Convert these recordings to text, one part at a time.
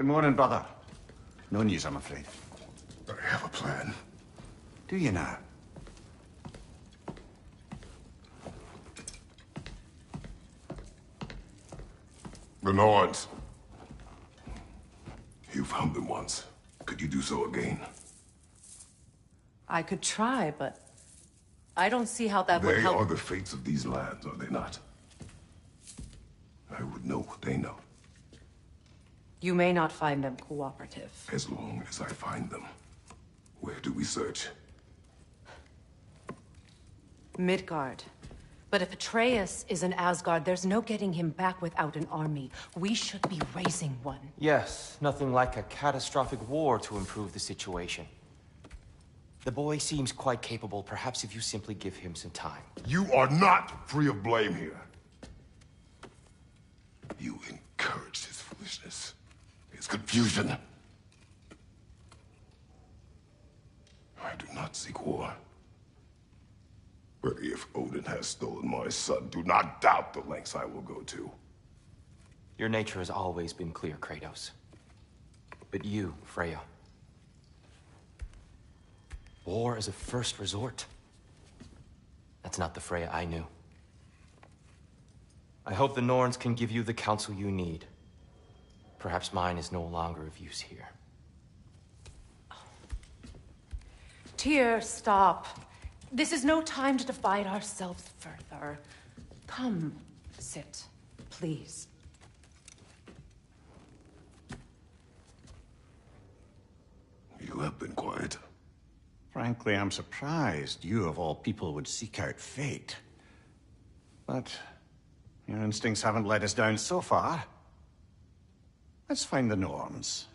Good morning, brother. No news, I'm afraid. I have a plan. Do you now? The Norns. You found them once. Could you do so again? I could try, but I don't see how that would help. They are the fates of these lands, are they not? I would know what they know. You may not find them cooperative. As long as I find them. Where do we search? Midgard. But if Atreus is in Asgard, there's no getting him back without an army. We should be raising one. Yes, nothing like a catastrophic war to improve the situation. The boy seems quite capable. Perhaps if you simply give him some time. You are not free of blame here. You encouraged his foolishness, his confusion. I do not seek war. But if Odin has stolen my son, do not doubt the lengths I will go to. Your nature has always been clear, Kratos. But you, Freya. War is a first resort. That's not the Freya I knew. I hope the Norns can give you the counsel you need. Perhaps mine is no longer of use here. Tyr, stop. This is no time to divide ourselves further. Come, sit, please. You have been quiet. Frankly, I'm surprised you, of all people, would seek out fate. But your instincts haven't let us down so far. Let's find the Norns.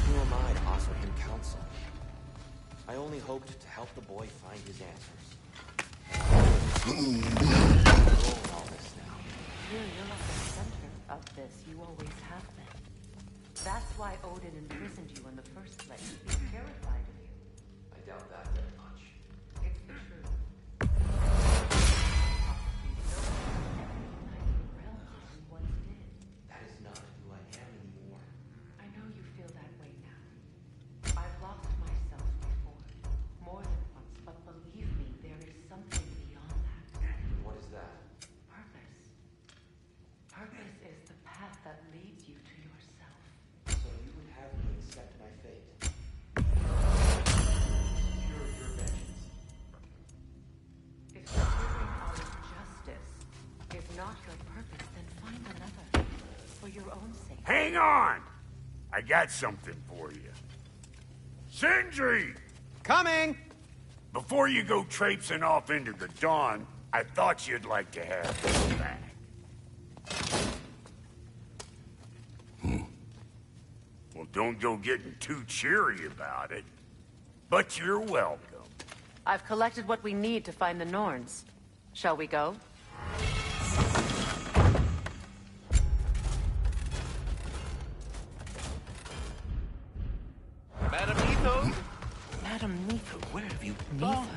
Who am I to offer him counsel? I only hoped to help the boy find his answers. All this now. Tyr, you're at the center of this. You always have been. That's why Odin imprisoned you in the first place. He's terrified of you. I doubt that very much. It's the truth. That is not who I am anymore. I know you feel that way now. I've lost myself before, more than once, but believe me, there is something beyond that. What is that? Purpose. Purpose is the path that leads you to yourself. So you would have me accept my fate. Secure your vengeance. If securing our justice is not your purpose, then find another. For your own sake. Hang on! I got something for you. Sindri! Coming! Before you go traipsing off into the dawn, I thought you'd like to have this back. Well, don't go getting too cheery about it. But you're welcome. I've collected what we need to find the Norns. Shall we go? Madam Neato? Madam Neato, where have you been? Neither.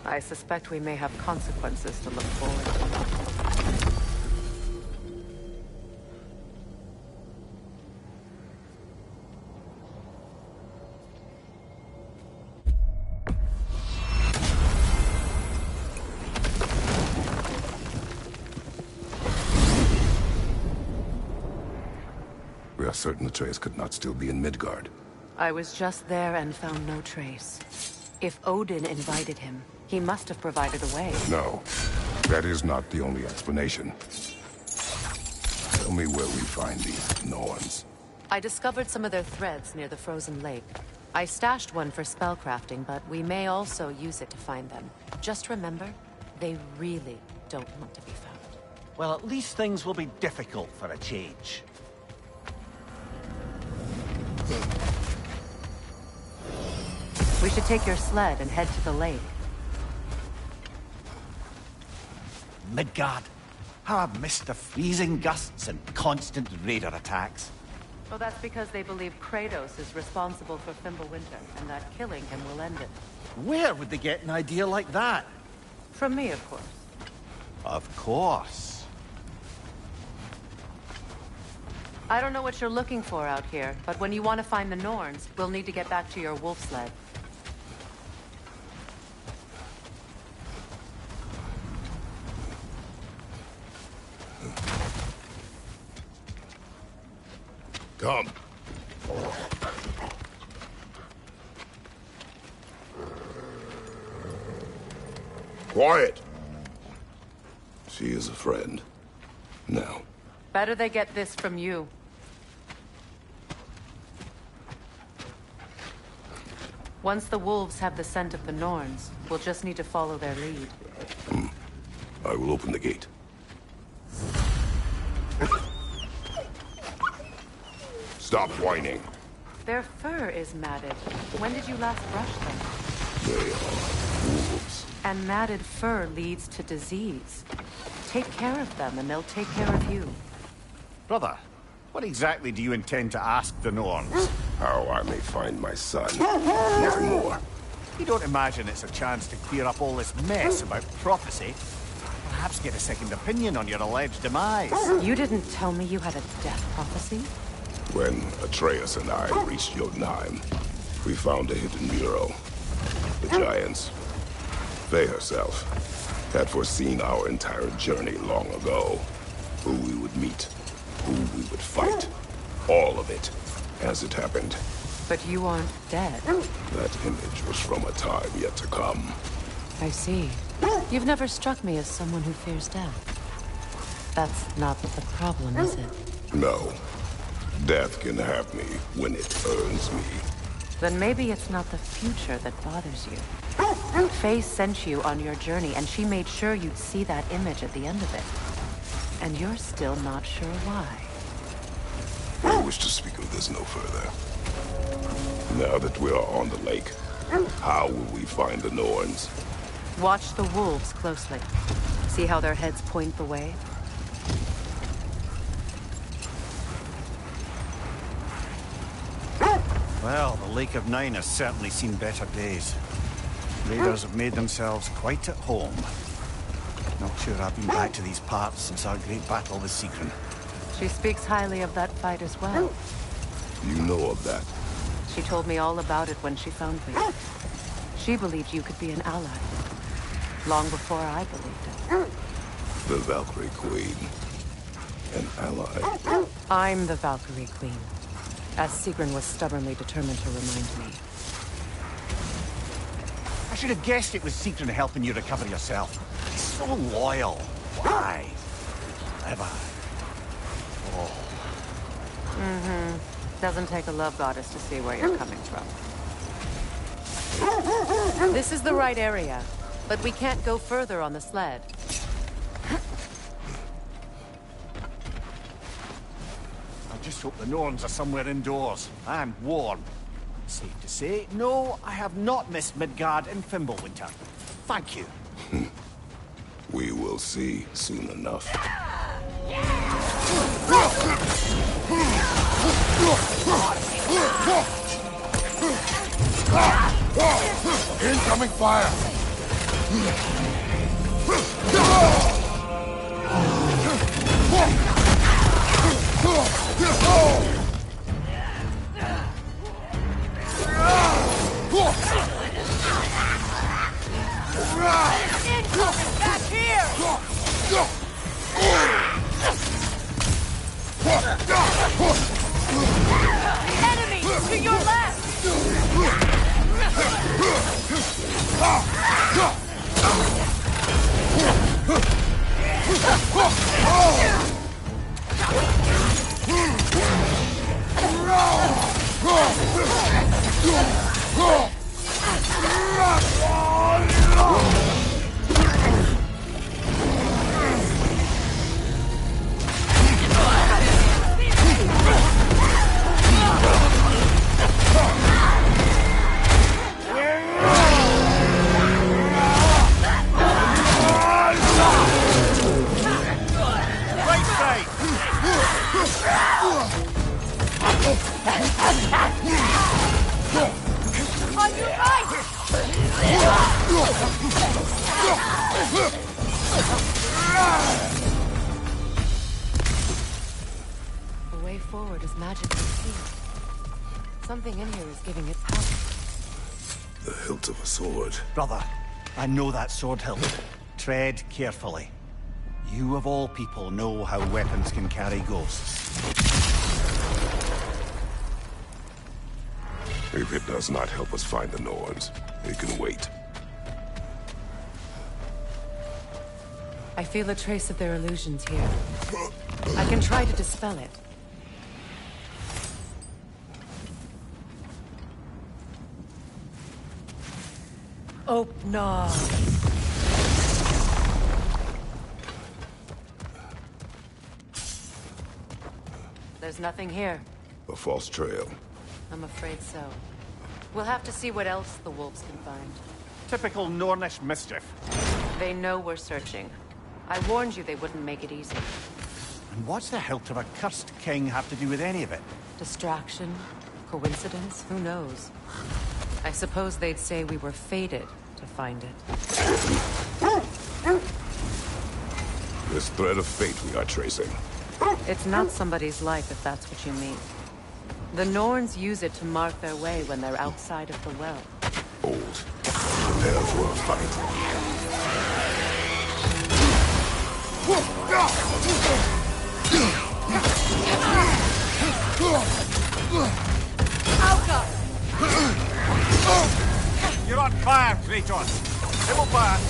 I suspect we may have consequences to look forward to. We are certain Atreus could not still be in Midgard. I was just there and found no trace. If Odin invited him, he must have provided a way. No, that is not the only explanation. Tell me where we find these Norns. I discovered some of their threads near the frozen lake. I stashed one for spellcrafting, but we may also use it to find them. Just remember, they really don't want to be found. Well, at least things will be difficult for a change. We should take your sled and head to the lake. Midgard. How I've missed the freezing gusts and constant raider attacks. Well, that's because they believe Kratos is responsible for Fimbulwinter, and that killing him will end it. Where would they get an idea like that? From me, of course. Of course. I don't know what you're looking for out here, but when you want to find the Norns, we'll need to get back to your wolf sled. Come. Quiet. She is a friend. Now. Better they get this from you. Once the wolves have the scent of the Norns, we'll just need to follow their lead. I will open the gate. Stop whining. Their fur is matted. When did you last brush them? They are wolves. And matted fur leads to disease. Take care of them, and they'll take care of you. Brother, what exactly do you intend to ask the Norns? How I may find my son. Nothing more. You don't imagine it's a chance to clear up all this mess about prophecy? Perhaps get a second opinion on your alleged demise. You didn't tell me you had a death prophecy? When Atreus and I reached Jotunheim, we found a hidden mural. The Giants, Faye herself, had foreseen our entire journey long ago. Who we would meet, who we would fight. All of it, as it happened. But you aren't dead. That image was from a time yet to come. I see. You've never struck me as someone who fears death. That's not the problem, is it? No. Death can have me when it earns me. Then maybe it's not the future that bothers you. Faye sent you on your journey, and she made sure you'd see that image at the end of it. And you're still not sure why. I wish to speak of this no further. Now that we are on the lake, how will we find the Norns? Watch the wolves closely. See how their heads point the way? Well, the Lake of Nine has certainly seen better days. Raiders have made themselves quite at home. Not sure I've been back to these parts since our great battle with Sigrun. She speaks highly of that fight as well. You know of that? She told me all about it when she found me. She believed you could be an ally. Long before I believed it. The Valkyrie Queen. An ally. I'm the Valkyrie Queen. As Sigrun was stubbornly determined to remind me. I should have guessed it was Sigrun helping you recover yourself. He's so loyal. Why? Clever. Oh. Doesn't take a love goddess to see where you're coming from. This is the right area, but we can't go further on the sled. I just hope the Norns are somewhere indoors. I'm warm. Safe to say, no, I have not missed Midgard in Fimbulwinter. Thank you. We will see soon enough. Incoming fire! Back here! Enemy to your left! Right side! The way forward is magically sealed. Something in here is giving it power. The hilt of a sword. Brother, I know that sword hilt. Tread carefully. You of all people know how weapons can carry ghosts. If it does not help us find the Norns, it can wait. I feel a trace of their illusions here. I can try to dispel it. Oh, no. There's nothing here. A false trail. I'm afraid so. We'll have to see what else the wolves can find. Typical Nornish mischief. They know we're searching. I warned you they wouldn't make it easy. And what's the hilt of a cursed king have to do with any of it? Distraction? Coincidence? Who knows? I suppose they'd say we were fated to find it. This thread of fate we are tracing. It's not somebody's life, if that's what you mean. The Norns use it to mark their way when they're outside of the well. Old. Prepare for a fight. You're on fire, Kratos. It will pass.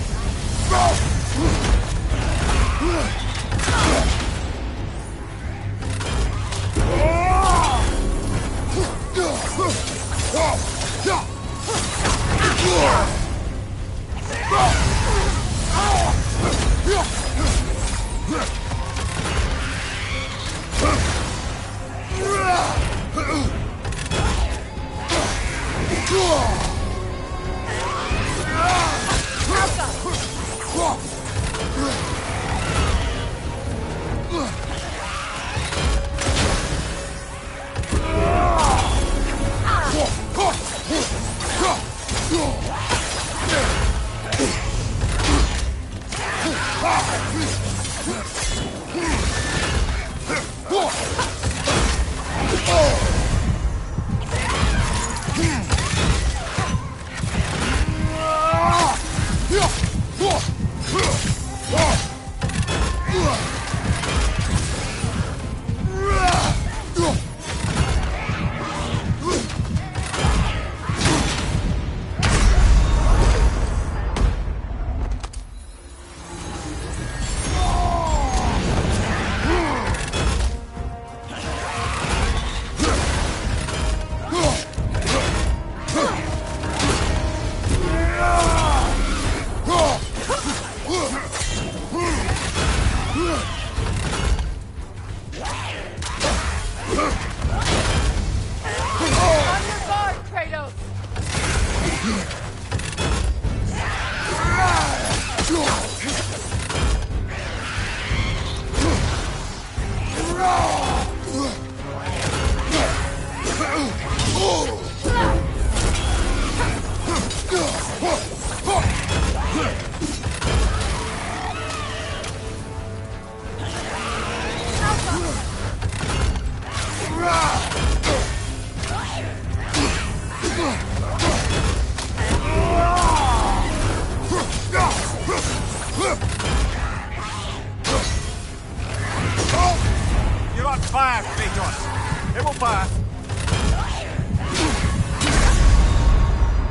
You're on fire, Kratos. It will pass.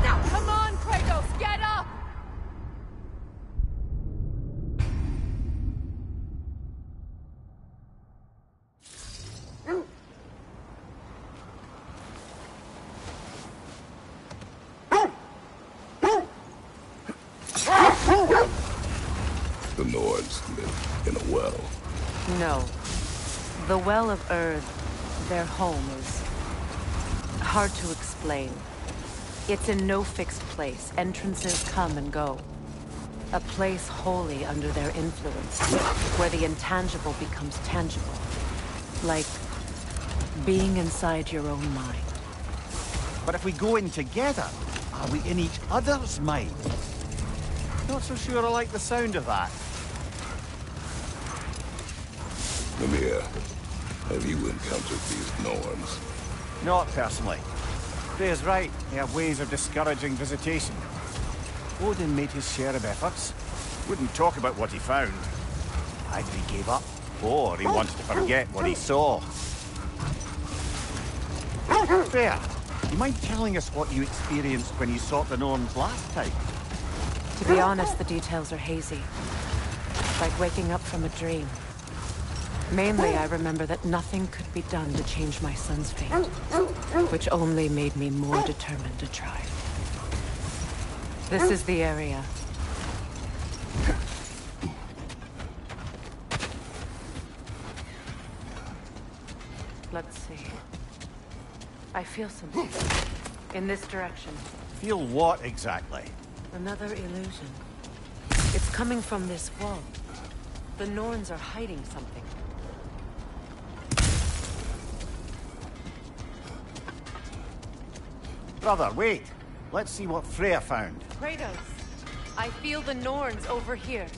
Now, come on, Kratos, get up! The Nords live in a well. No. The Well of Earth, their home, is hard to explain. It's in no fixed place. Entrances come and go. A place wholly under their influence, where the intangible becomes tangible. Like being inside your own mind. But if we go in together, are we in each other's mind? Not so sure I like the sound of that. Mimir, have you encountered these Norns? Not personally. Freya's right. They have ways of discouraging visitation. Odin made his share of efforts. Wouldn't talk about what he found. Either he gave up, or he wanted to forget what he saw. Freya, you mind telling us what you experienced when you sought the Norns last time? To be honest, the details are hazy. Like waking up from a dream. Mainly, I remember that nothing could be done to change my son's fate, which only made me more determined to try. This is the area. Let's see. I feel something. In this direction. Feel what exactly? Another illusion. It's coming from this wall. The Norns are hiding something. Brother, wait. Let's see what Freya found. Kratos, I feel the Norns over here.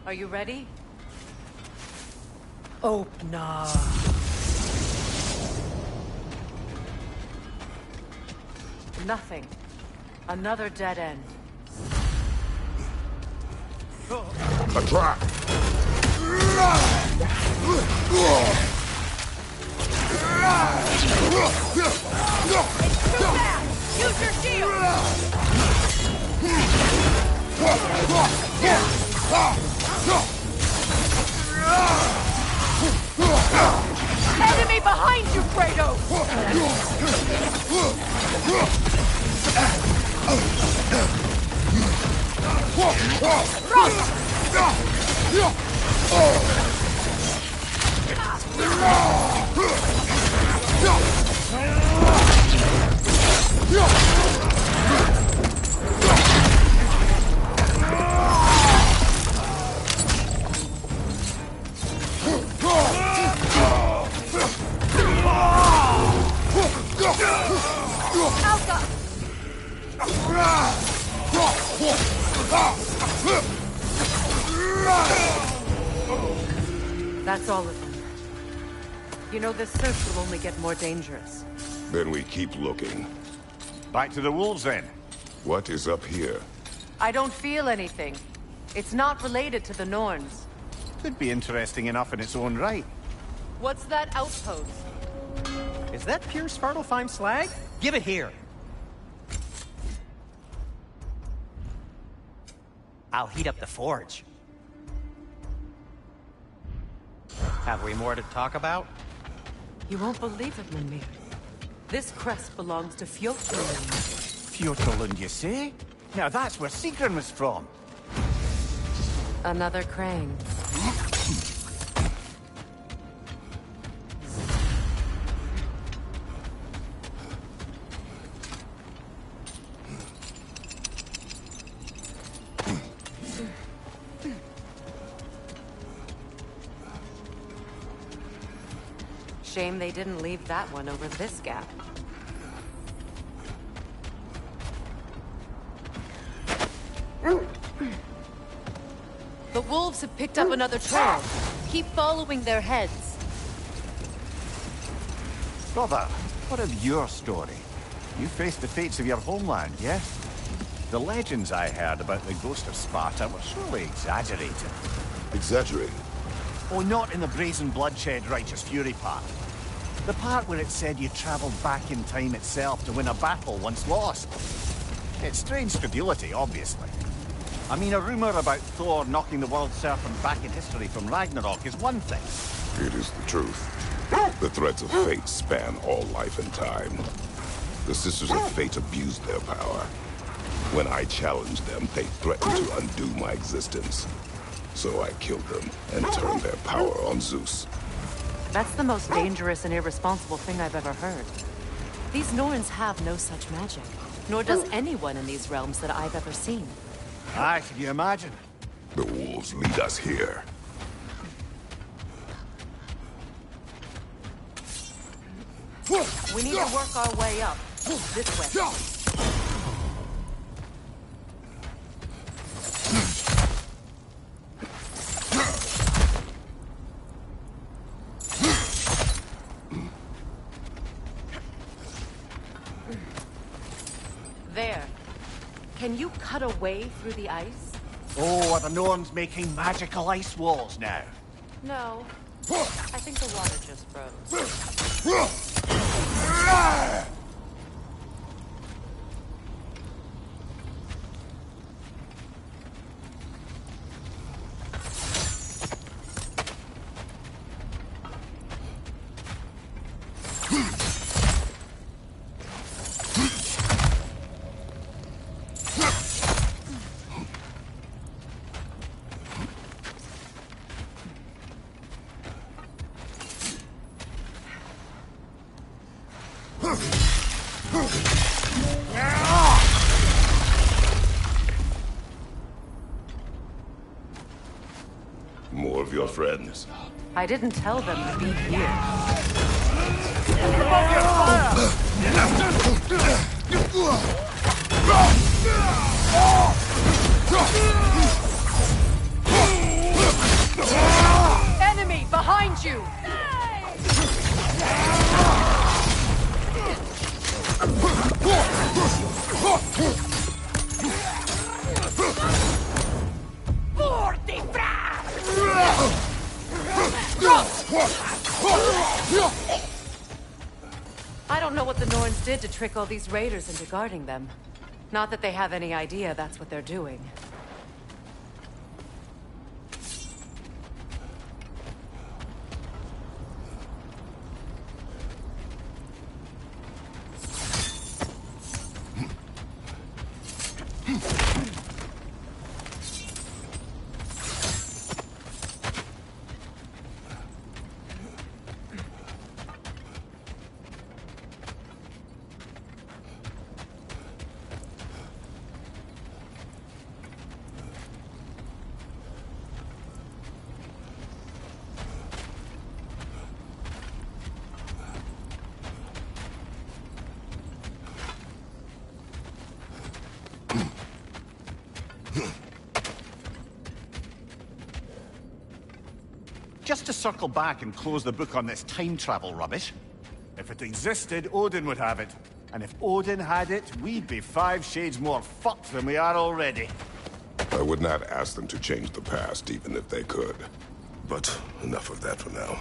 Are you ready? Opener. Nothing. Another dead end. A trap! It's too fast! Use your shield! Enemy behind you, Kratos! That's all of them. You know, this search will only get more dangerous. Then we keep looking. Back to the wolves, then. What is up here? I don't feel anything. It's not related to the Norns. Could be interesting enough in its own right. What's that outpost? Is that pure Svartalfheim slag? Give it here. I'll heat up the forge. Have we more to talk about? You won't believe it, Mimir. This crest belongs to Fjötulund. Fjötulund, you say? Now that's where Sigrun was from. Another Krang. Shame they didn't leave that one over this gap. The wolves have picked up another trail. Keep following their heads. Brother, what of your story? You faced the fates of your homeland, yes? The legends I heard about the ghost of Sparta were surely exaggerated. Exaggerated? Oh, not in the brazen bloodshed righteous fury part. The part where it said you traveled back in time itself to win a battle once lost. It's strange credulity, obviously. I mean, a rumor about Thor knocking the world serpent back in history from Ragnarok is one thing. It is the truth. The threads of fate span all life and time. The Sisters of Fate abused their power. When I challenged them, they threatened to undo my existence. So I killed them and turned their power on Zeus. That's the most dangerous and irresponsible thing I've ever heard. These Norns have no such magic, nor does anyone in these realms that I've ever seen. Aye, can you imagine? The wolves lead us here. We need to work our way up. This way. Can you cut a way through the ice? Oh, are the Norns making magical ice walls now? No. I think the water just froze. More of your friends. I didn't tell them to be here. Enemy behind you! I don't know what the Norns did to trick all these raiders into guarding them. Not that they have any idea that's what they're doing. Just to circle back and close the book on this time travel rubbish. If it existed, Odin would have it. And if Odin had it, we'd be 5 shades more fucked than we are already. I would not ask them to change the past, even if they could. But enough of that for now.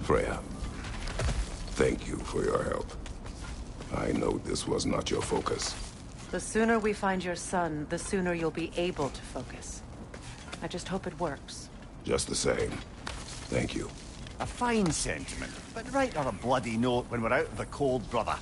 Freya, thank you for your help. I know this was not your focus. The sooner we find your son, the sooner you'll be able to focus. I just hope it works. Just the same, thank you. A fine sentiment, but write her a bloody note when we're out of the cold, brother.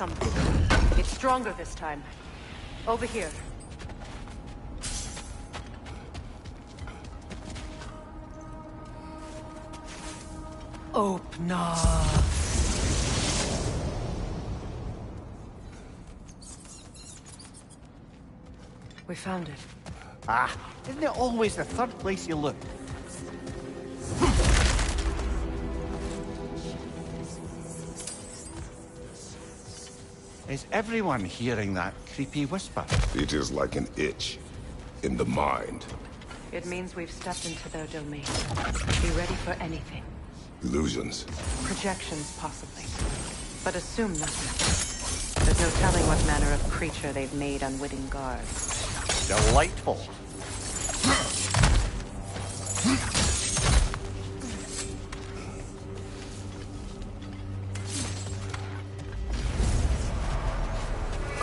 something. It's stronger this time. Over here. Open up. We found it. Ah, isn't it always the third place you look? Is everyone hearing that creepy whisper? It is like an itch in the mind. It means we've stepped into their domain. Be ready for anything. Illusions. Projections, possibly. But assume nothing. There's no telling what manner of creature they've made unwitting guards. Delightful.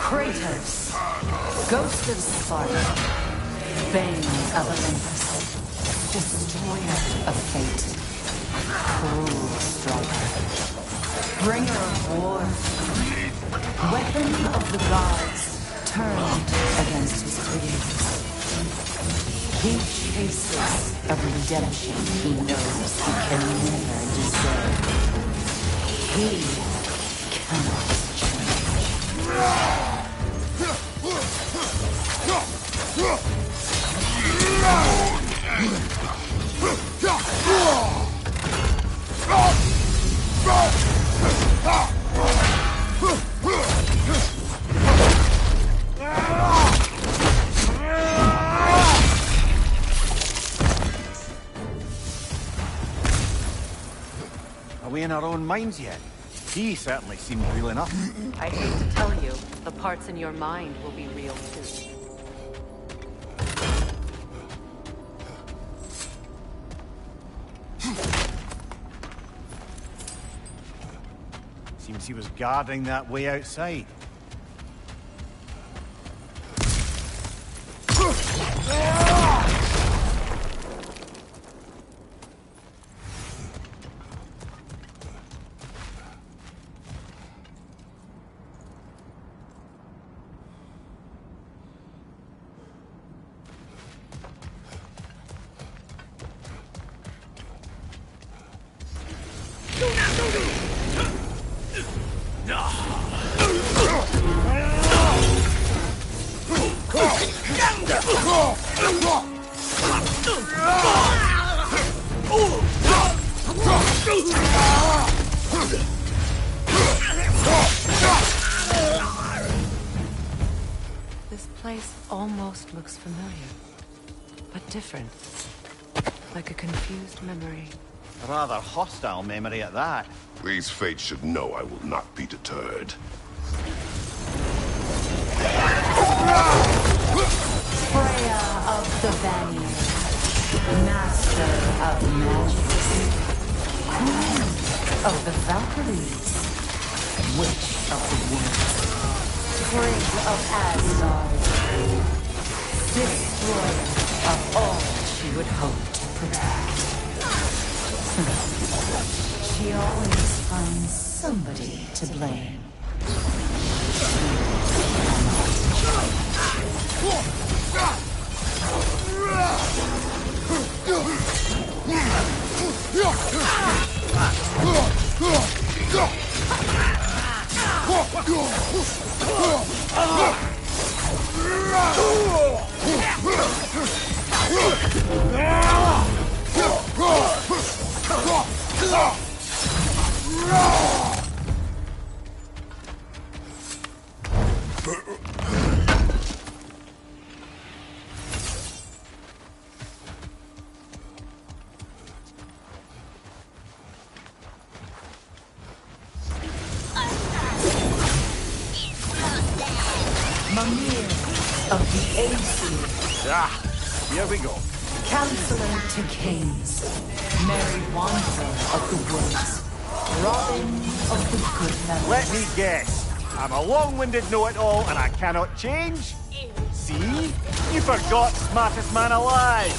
Kratos, Ghost of Sparta, Bane of Olympus, Destroyer of Fate, Cruel Striker, Bringer of War, Weapon of the Gods, turned against his creators. He chases a redemption he knows he can never deserve. He cannot change. Are we in our own minds yet? He certainly seemed real enough. I hate to tell you, the parts in your mind will be real too. Seems he was guarding that way outside. This place almost looks familiar, but different. Like a confused memory. A rather hostile memory at that. These fates should know I will not be deterred. Freya of the Vanir, Master of Magic, Queen of the Valkyries, Witch of the Woods, Spring of Asgard, Destroyer of all she would hope to protect. She always finds somebody to blame. Mimir of the Aesir. Ah, here we go. Counselor to Kings, Merry Wanderer of the Woods, Robin of the Goodfellas. Let me guess. I'm a long-winded know-it-all and I cannot change? See? You forgot smartest man alive.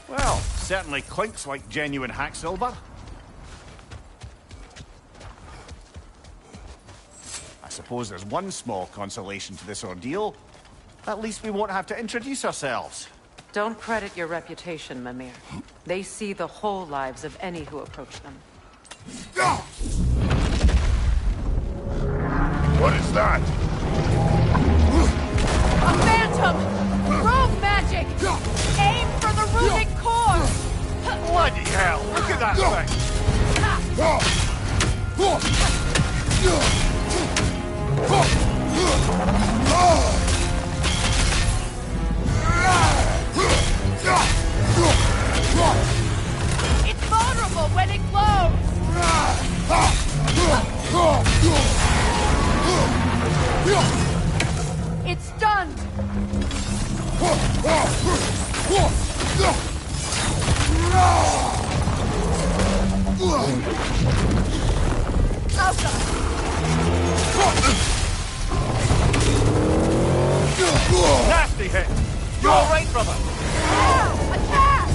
Well, certainly clinks like genuine hack silver. I suppose there's one small consolation to this ordeal. At least we won't have to introduce ourselves. Don't credit your reputation, Mimir. They see the whole lives of any who approach them. What is that? A phantom! Rogue magic! Aim for the runic core! Bloody hell! Look at that It's vulnerable when it glows! It's stunned! Alpha! nasty hit! You're all right, brother! Attack!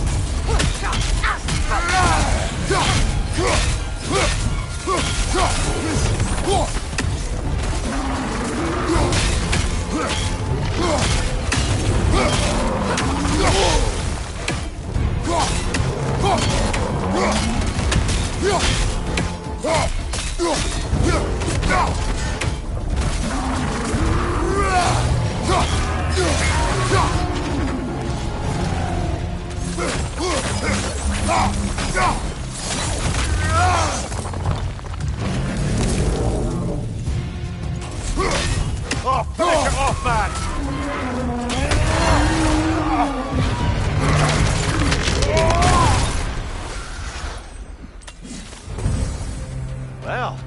Oh, finish it off, man! Well,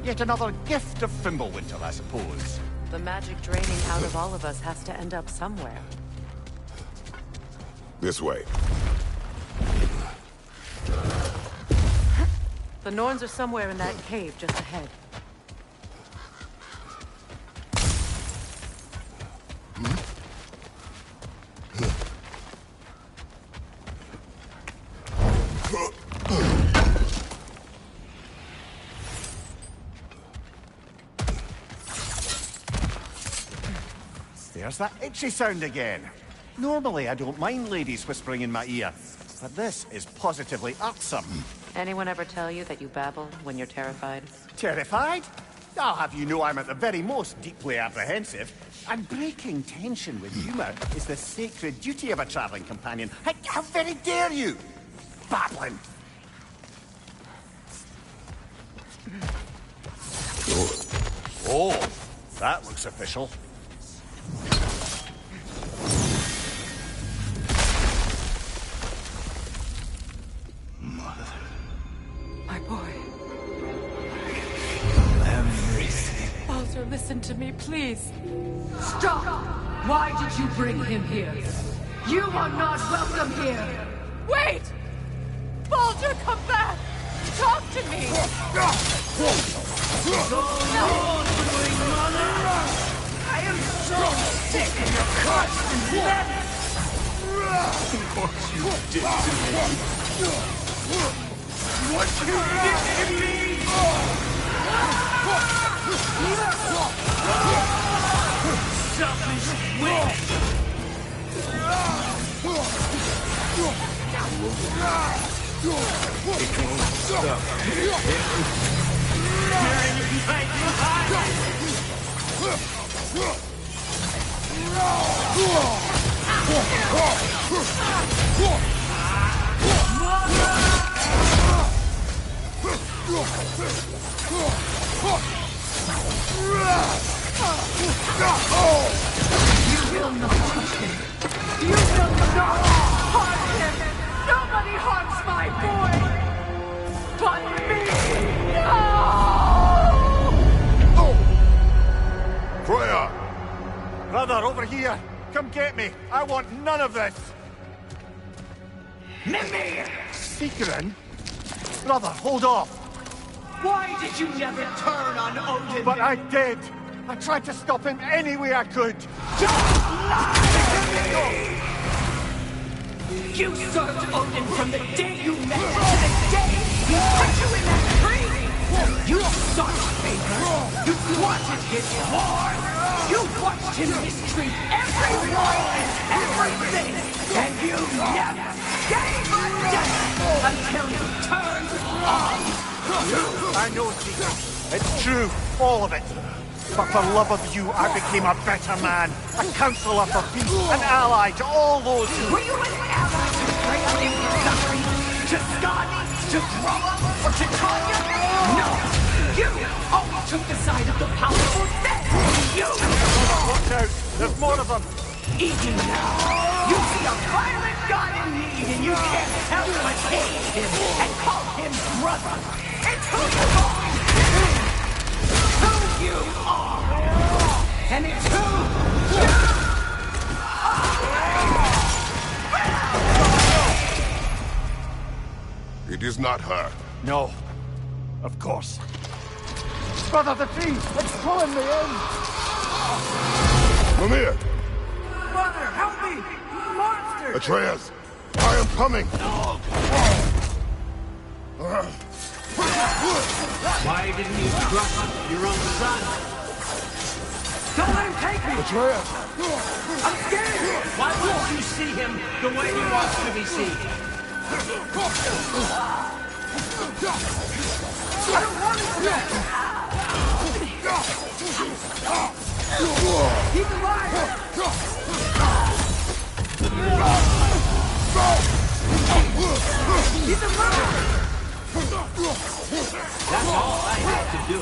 yet another gift of Fimbulwinter, I suppose. The magic draining out of all of us has to end up somewhere. This way. The Norns are somewhere in that cave just ahead. There's that itchy sound again. Normally, I don't mind ladies whispering in my ear, but this is positively irksome. Anyone ever tell you that you babble when you're terrified? Terrified? I'll have you know I'm at the very most deeply apprehensive. And breaking tension with humor is the sacred duty of a traveling companion. How very dare you! Babbling! Oh, that looks official. My boy. Everything. Baldur, listen to me, please. Stop! Why did you bring him here? You are not welcome here! Wait! Baldur, come back! Talk to me! I am so sick of your constant madness! What you did to me! What you did to me! Selfish witch! It won't stop. You will not touch him! You will not harm him! Nobody harms my boy! But me! No! Freya! Brother, over here! Come get me! I want none of this! Mimir! Seekerin? Brother, hold off! Why did you never turn on Odin? But I did! I tried to stop him any way I could! You served Odin from the day you met him to the day he put you in that tree! You sought his favor! You thwarted his war! You watched him mistreat everyone and everything! And you never gave a damn until you turned on you! I know, Seeker. It's true, all of it. But for love of you, I became a better man, a counselor for peace, an ally to all those who... Were you an ally to Freya in Valkyrie? To Skadi? To Groa? Or to Tanya? No! You always took the side of the powerful then! You! Watch out! There's more of them! Even now, you see a violent god in need and you can't help but hate him and call him brother! It's who you've always been! Who you are! And it's who you are! It is not her. No. Of course. Brother, the tree! It's pulling me in! Mimir! Mother, help me! Monster! Atreus! I am coming! Why didn't you trust your own son? Don't let him take me! Atreus! I'm scared! Why won't you see him the way he wants to be seen? I don't want him back! He's alive! He's alive! That's all I had to do.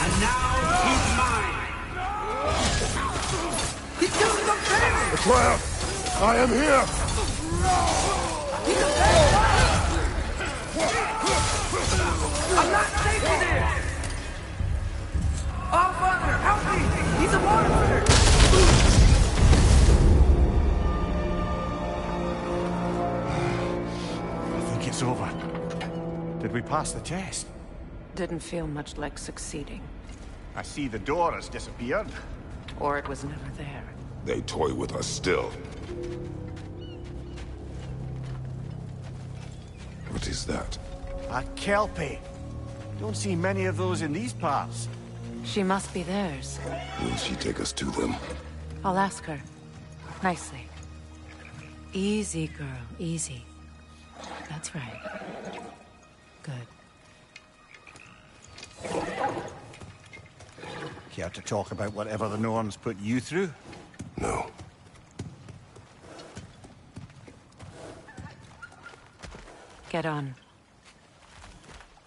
And now he's mine! He's doing something! Atreus! I am here! He's alive! I'm not safe in there! Oh, Father, help me! He's a monster! I think it's over. Did we pass the test? Didn't feel much like succeeding. I see the door has disappeared. Or it was never there. They toy with us still. What is that? A Kelpie. Don't see many of those in these parts. She must be theirs. Will she take us to them? I'll ask her. Nicely. Easy, girl. Easy. That's right. Good. Care to talk about whatever the Norns put you through? No. Get on.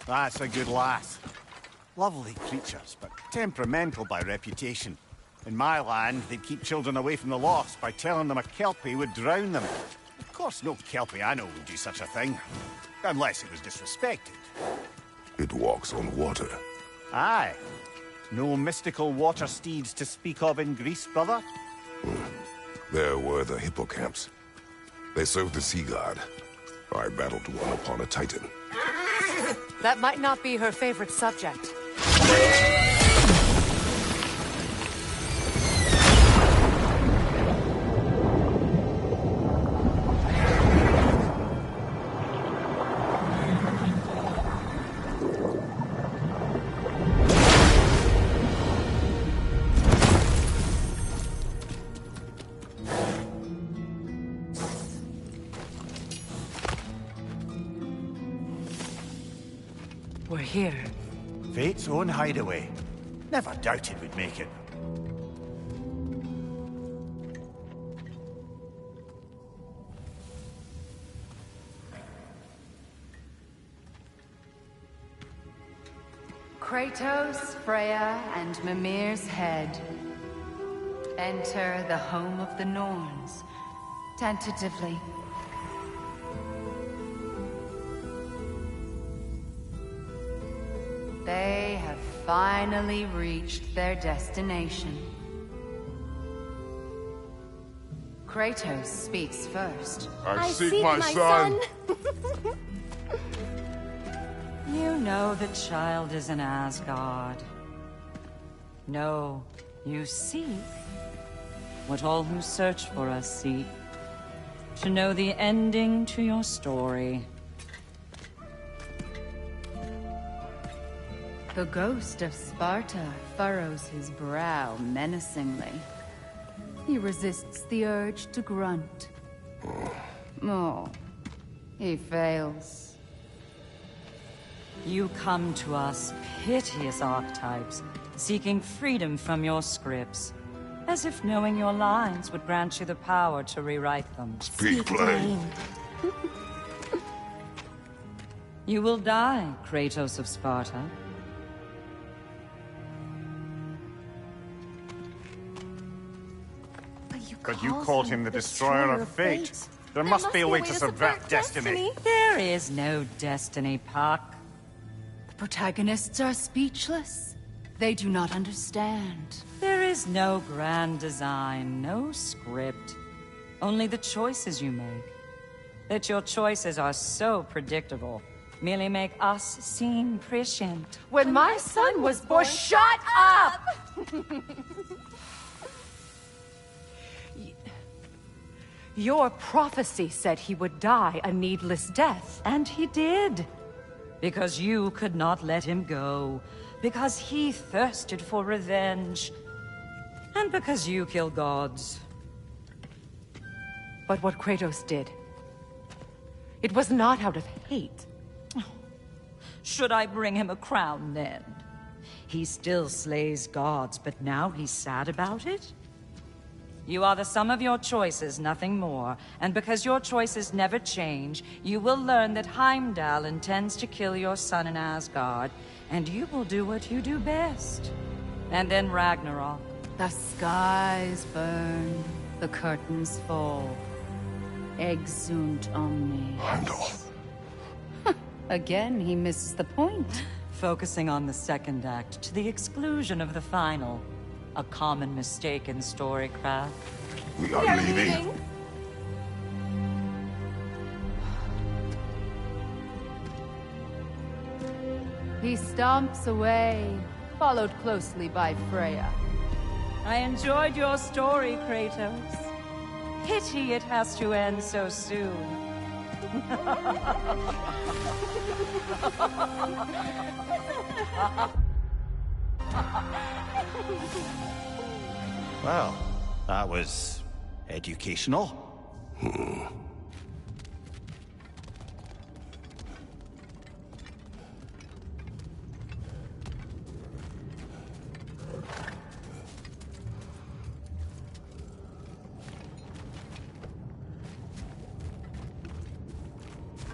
That's a good lass. Lovely creatures, but temperamental by reputation. In my land, they'd keep children away from the lost by telling them a Kelpie would drown them. Of course, no Kelpie I know would do such a thing. Unless it was disrespected. It walks on water. Aye. No mystical water steeds to speak of in Greece, brother? There were the hippocamps. They served the sea god. I battled one upon a titan. That might not be her favorite subject. We're here. Fate's own hideaway. Never doubted we'd make it. Kratos, Freya, and Mimir's head. Enter the home of the Norns, tentatively. They have finally reached their destination. Kratos speaks first. I seek my son. You know the child is in Asgard. No, you seek what all who search for us seek. to know the ending to your story. The ghost of Sparta furrows his brow menacingly. He resists the urge to grunt. Oh, he fails. You come to us, piteous archetypes, seeking freedom from your scripts, as if knowing your lines would grant you the power to rewrite them. Speak plain. You will die, Kratos of Sparta. But you called him the Destroyer of Fate. There must be a way to subvert destiny. There is no destiny, Puck. The protagonists are speechless. They do not understand. There is no grand design, no script. Only the choices you make. That your choices are so predictable merely make us seem prescient. When my son was born, shut up! Your prophecy said he would die a needless death. And he did. Because you could not let him go. Because he thirsted for revenge. And because you kill gods. But what Kratos did, it was not out of hate. Should I bring him a crown then? He still slays gods, but now he's sad about it? You are the sum of your choices, nothing more. And because your choices never change, you will learn that Heimdall intends to kill your son in Asgard, and you will do what you do best. And then Ragnarok. The skies burn, the curtains fall. Exunt omnes. Heimdall. Again, he misses the point. Focusing on the second act to the exclusion of the final. A common mistake in storycraft. We are leaving. He stomps away, followed closely by Freya. I enjoyed your story, Kratos. Pity it has to end so soon. Well, that was educational.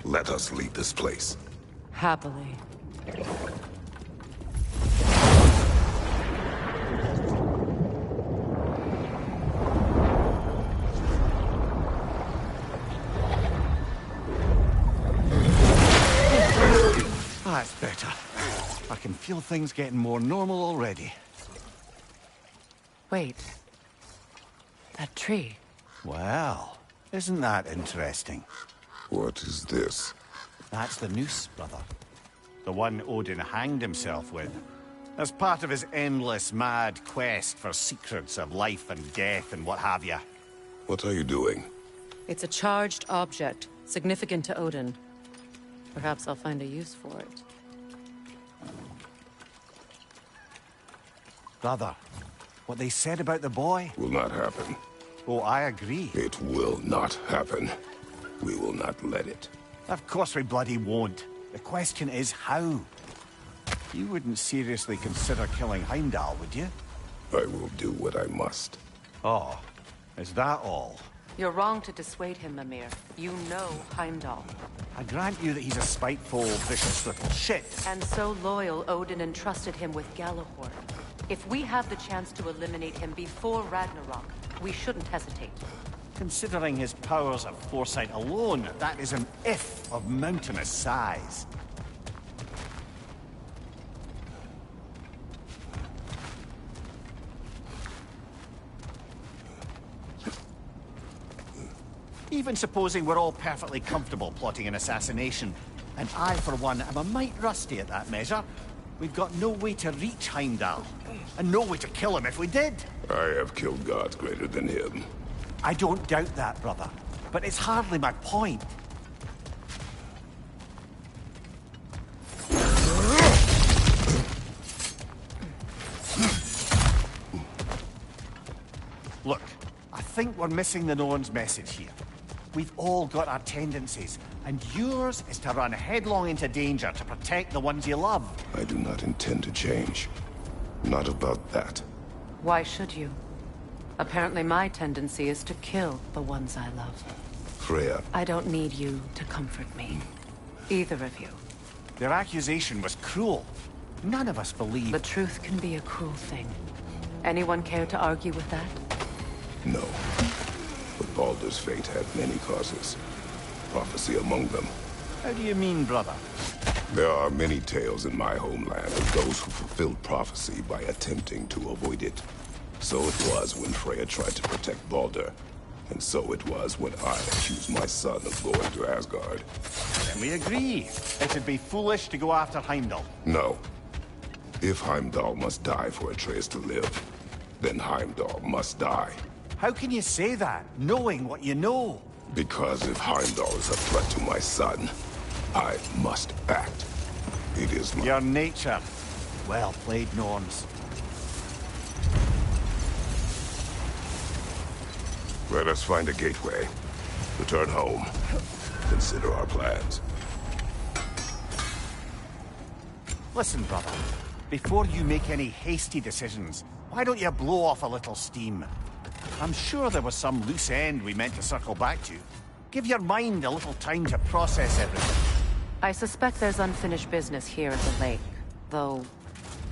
Let us leave this place. Happily. That's better. I can feel things getting more normal already. Wait. That tree. Well, isn't that interesting? What is this? That's the noose, brother. The one Odin hanged himself with. As part of his endless, mad quest for secrets of life and death and what have you. What are you doing? It's a charged object, significant to Odin. Perhaps I'll find a use for it. Brother, what they said about the boy? Will not happen. Oh, I agree. It will not happen. We will not let it. Of course we bloody won't. The question is how? You wouldn't seriously consider killing Heimdall, would you? I will do what I must. Oh, is that all? You're wrong to dissuade him, Mimir. You know Heimdall. I grant you that he's a spiteful, vicious little shit. And so loyal, Odin entrusted him with Galahorn. If we have the chance to eliminate him before Ragnarok, we shouldn't hesitate. Considering his powers of foresight alone, that is an if of mountainous size. Even supposing we're all perfectly comfortable plotting an assassination, and I, for one, am a mite rusty at that measure, we've got no way to reach Heimdall, and no way to kill him if we did. I have killed gods greater than him. I don't doubt that, brother. but it's hardly my point. Look, I think we're missing the Norn's message here. We've all got our tendencies, and yours is to run headlong into danger to protect the ones you love. I do not intend to change. Not about that. Why should you? Apparently my tendency is to kill the ones I love. Freya. I don't need you to comfort me. Either of you. Their accusation was cruel. None of us believe... The truth can be a cruel thing. Anyone care to argue with that? No. But Baldur's fate had many causes. Prophecy among them. How do you mean, brother? There are many tales in my homeland of those who fulfilled prophecy by attempting to avoid it. So it was when Freya tried to protect Baldur. And so it was when I accused my son of going to Asgard. Then we agree. It'd be foolish to go after Heimdall. No. If Heimdall must die for Atreus to live, then Heimdall must die. How can you say that, knowing what you know? Because if Heimdall is a threat to my son, I must act. It is my... Your nature. Well played, Norns. Let us find a gateway. Return home. Consider our plans. Listen, brother. Before you make any hasty decisions, why don't you blow off a little steam? I'm sure there was some loose end we meant to circle back to. Give your mind a little time to process everything. I suspect there's unfinished business here at the lake, though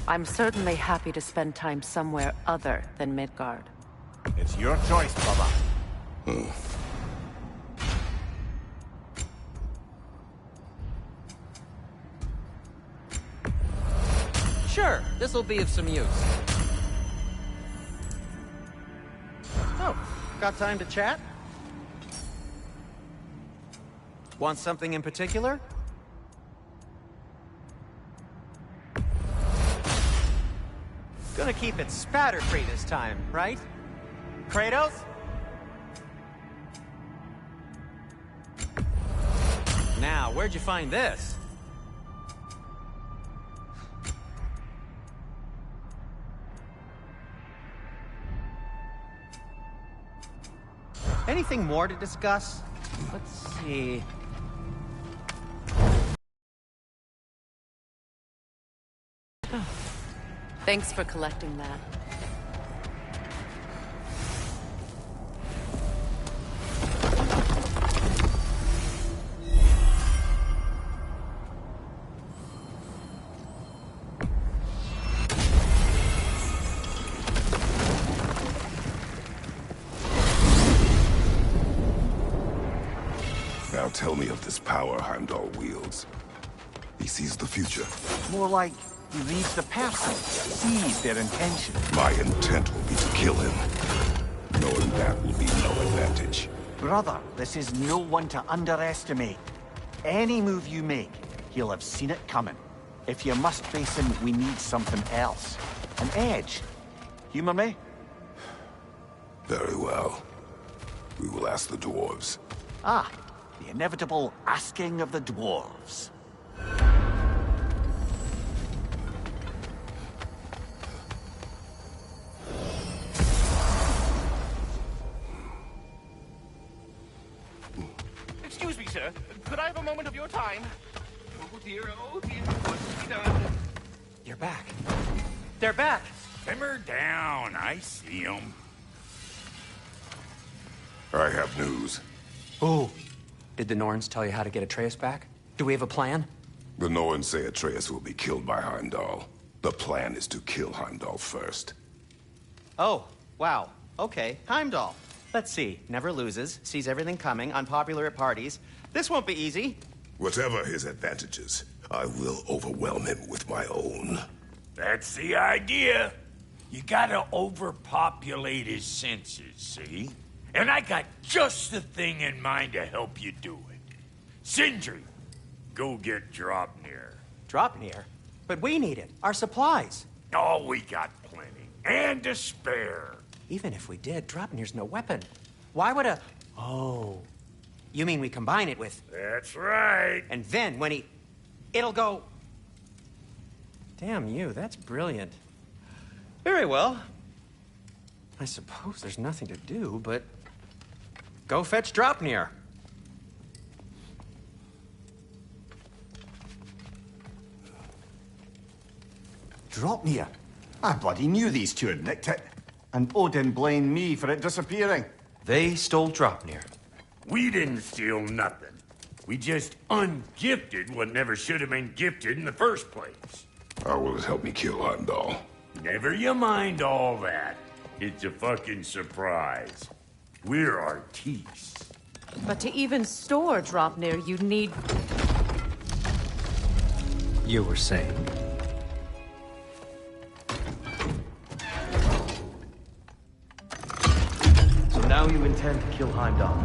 I'm certainly happy to spend time somewhere other than Midgard. It's your choice, brother. Sure, this'll be of some use. Oh, got time to chat? Want something in particular? Gonna keep it spatter-free this time, right? Kratos? Now, where'd you find this? Anything more to discuss? Let's see... Thanks for collecting that. Now tell me of this power Heimdall wields. He sees the future. More like he reads the person, sees their intention. My intent will be to kill him. Knowing that will be no advantage. Brother, this is no one to underestimate. Any move you make, he'll have seen it coming. If you must face him, we need something else. An edge. Humor me? Very well. We will ask the dwarves. Ah, the inevitable asking of the dwarves. Excuse me, sir. Could I have a moment of your time? Oh dear, what's he done? You're back. They're back! Simmer down, I see them. I have news. Oh. Did the Norns tell you how to get Atreus back? Do we have a plan? The Norns say Atreus will be killed by Heimdall. The plan is to kill Heimdall first. Oh, wow. Okay, Heimdall. Let's see. Never loses, sees everything coming, unpopular at parties. This won't be easy. Whatever his advantages, I will overwhelm him with my own. That's the idea. You gotta overpopulate his senses, see? And I got just the thing in mind to help you do it. Sindri, go get Draupnir. Draupnir? But we need it. Our supplies. Oh, we got plenty. And to spare. Even if we did, Draupnir's no weapon. Why would a... Oh, You mean we combine it with... That's right. And then when he... It'll go... Damn you, that's brilliant. Very well. I suppose there's nothing to do, but... Go fetch Draupnir. Draupnir? I bloody knew these two had nicked it. And Odin blamed me for it disappearing. They stole Draupnir. We didn't steal nothing. We just ungifted what never should have been gifted in the first place. How will it help me kill Heimdall? Never you mind all that. It's a fucking surprise. We're artistes. But to even store Draupnir, you'd need... You were saying... So now you intend to kill Heimdall.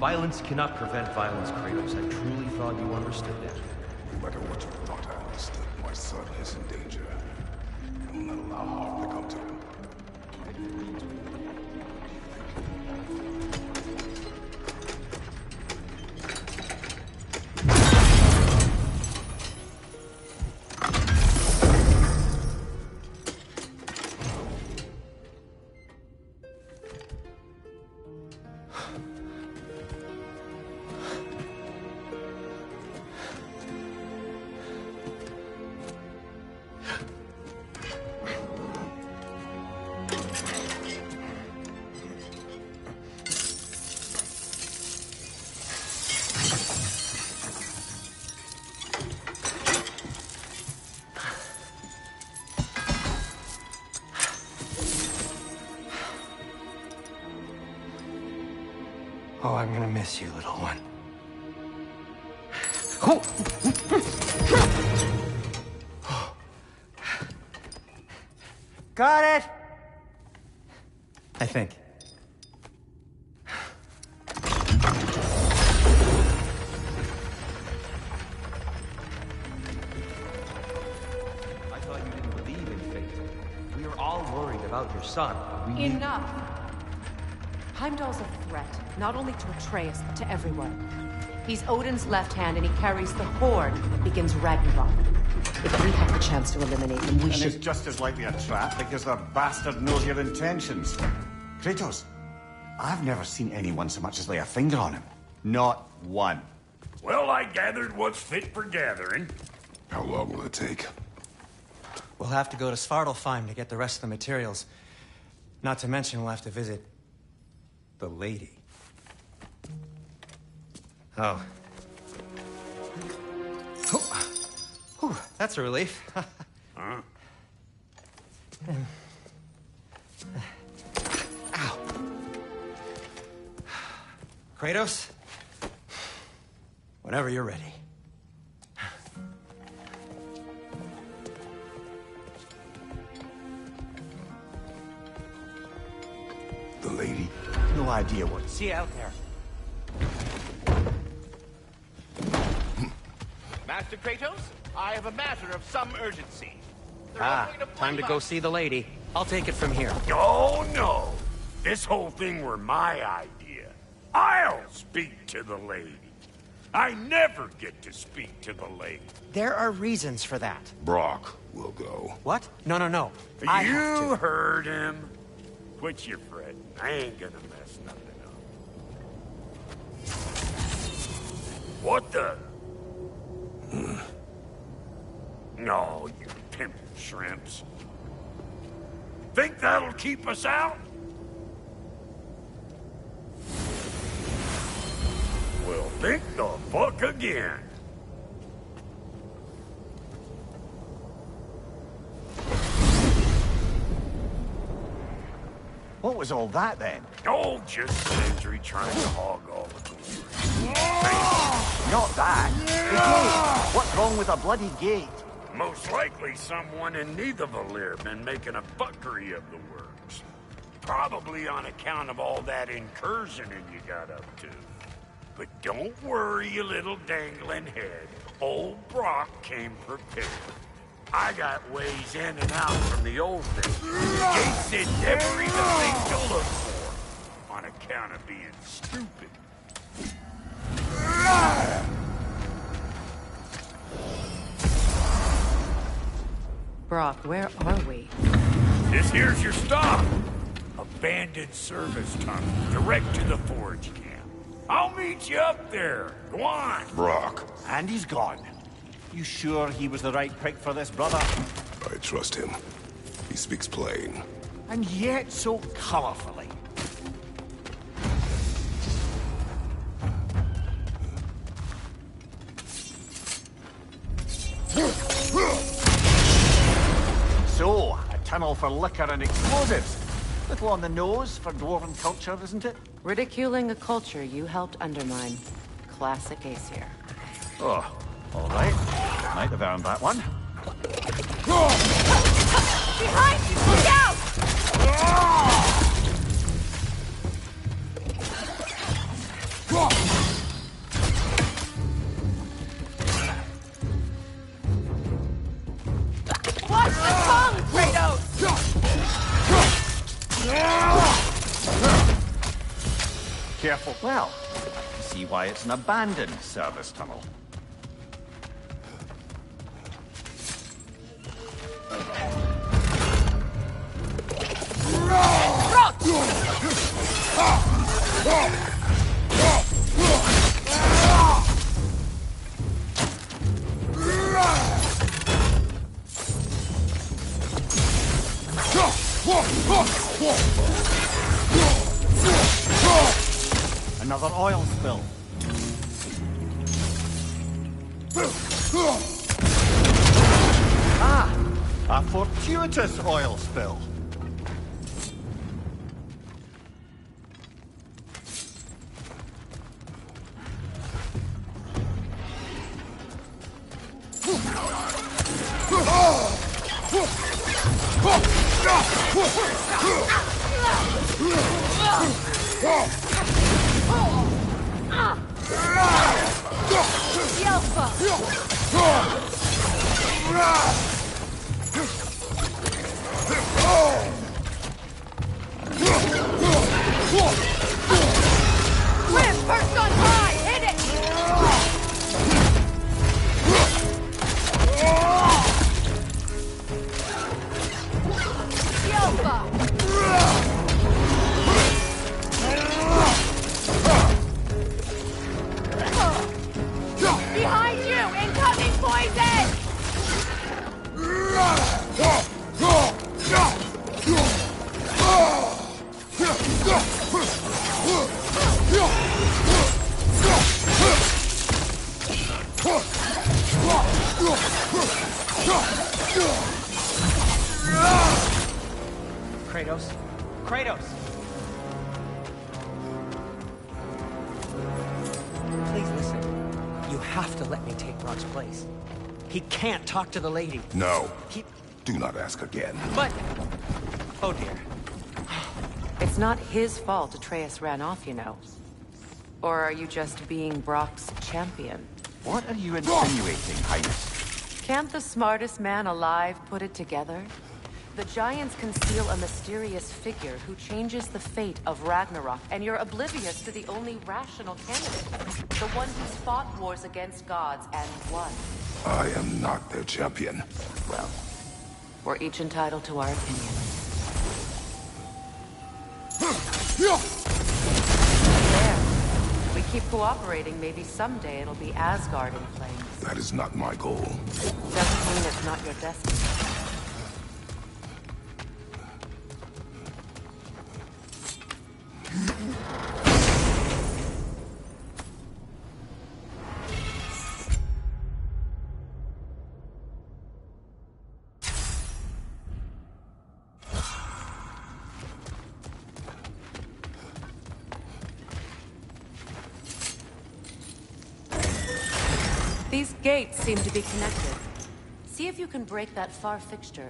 Violence cannot prevent violence, Kratos. I truly thought you understood that. No matter what you thought I understood, my son is in danger. I will not allow harm to come to him. Oh, I'm gonna miss you, little one. Oh. Got it! I think. I thought you didn't believe in fate. We were all worried about your son. Enough! Heimdall's a threat, not only to Atreus, but to everyone. He's Odin's left hand, and he carries the Horde that begins Ragnarok. If we have the chance to eliminate him, we should... it's just as likely a trap because the bastard knows your intentions. Kratos, I've never seen anyone so much as lay a finger on him. Not one. Well, I gathered what's fit for gathering. How long will it take? We'll have to go to Svartalfheim to get the rest of the materials. Not to mention we'll have to visit... the lady. Oh. Whew, that's a relief. Huh? Ow. Kratos? Whenever you're ready. The lady? No idea what... See you out there. Master Kratos, I have a matter of some urgency. They're all going Time to blame go us. see the lady. I'll take it from here. Oh, no. This whole thing were my idea. I'll speak to the lady. I never get to speak to the lady. There are reasons for that. Brock will go. What? No. I have You to. heard him. Quit your fretting. I ain't gonna mess nothing up. What the? No, you pimp shrimps. Think that'll keep us out? Well, think the fuck again. What was all that, then? Oh, just Sindri trying to hog all the glory. Not that. The gate. What's wrong with a bloody gate? Most likely someone in Nidavellir been making a fuckery of the works. Probably on account of all that incursioning you got up to. But don't worry, you little dangling head. Old Brock came prepared. I got ways in and out from the old thing. The gate said never even think to look for, on account of being stupid. Brock, where are we? This here's your stop. Abandoned service tunnel, direct to the forge camp. I'll meet you up there. Go on. Brock, And he's gone. You sure he was the right pick for this, brother? I trust him. He speaks plain. And yet so colorfully. So, a tunnel for liquor and explosives. Little on the nose for dwarven culture, isn't it? Ridiculing a culture you helped undermine. Classic Aesir. Oh, all right. Might have earned that one. Behind you! Look out! Watch the tongue, Kratos! Careful. Well, see why it's an abandoned service tunnel. Another oil spill. Ah! A fortuitous oil spill. Grim, perched on high! Hit it! Yelpa! Behind you! Incoming poison! Kratos? Kratos! Please listen. You have to let me take Brock's place. He can't talk to the lady. No. He... Do not ask again. But... Oh dear. It's not his fault Atreus ran off, you know. Or are you just being Brock's champion? What are you insinuating, Highness? Can't the smartest man alive put it together? The Giants conceal a mysterious figure who changes the fate of Ragnarok, and you're oblivious to the only rational candidate. The one who's fought wars against gods and won. I am not their champion. Well, we're each entitled to our opinion. There. If we keep cooperating, maybe someday it'll be Asgard in flames. That is not my goal. Doesn't mean it's not your destiny. These gates seem to be connected. See if you can break that far fixture.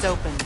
It's open.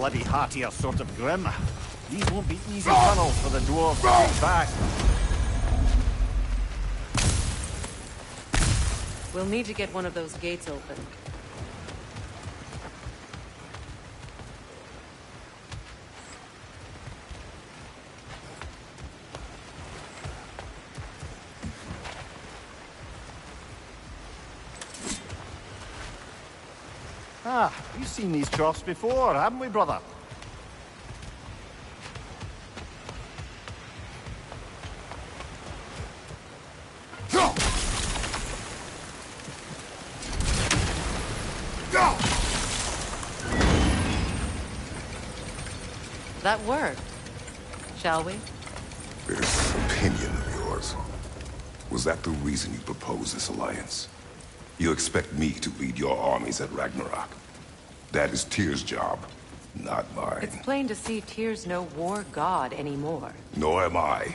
Bloody heartier sort of grim. These won't be easy tunnels for the dwarves to take back. We'll need to get one of those gates open. Ah, we've seen these troughs before, haven't we, brother? That worked. Shall we? This opinion of yours, was that the reason you proposed this alliance? You expect me to lead your armies at Ragnarok? That is Tyr's job, not mine. It's plain to see Tyr's no war god anymore. Nor am I.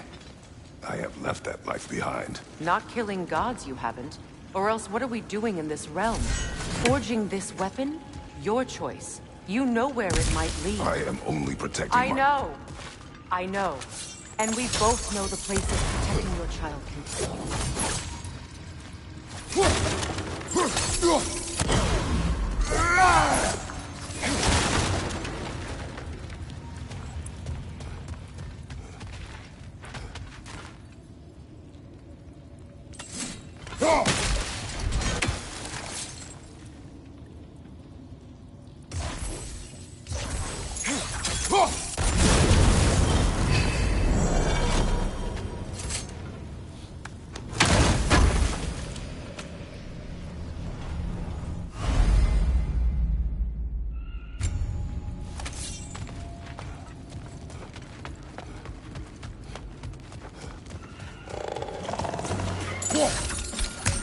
I have left that life behind. Not killing gods, you haven't. Or else what are we doing in this realm? Forging this weapon? Your choice. You know where it might lead. I am only protecting I know. I know. And we both know the places protecting your child can take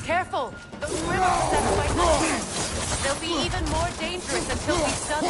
Careful! Those river possessed by monsters. They'll be even more dangerous until we stun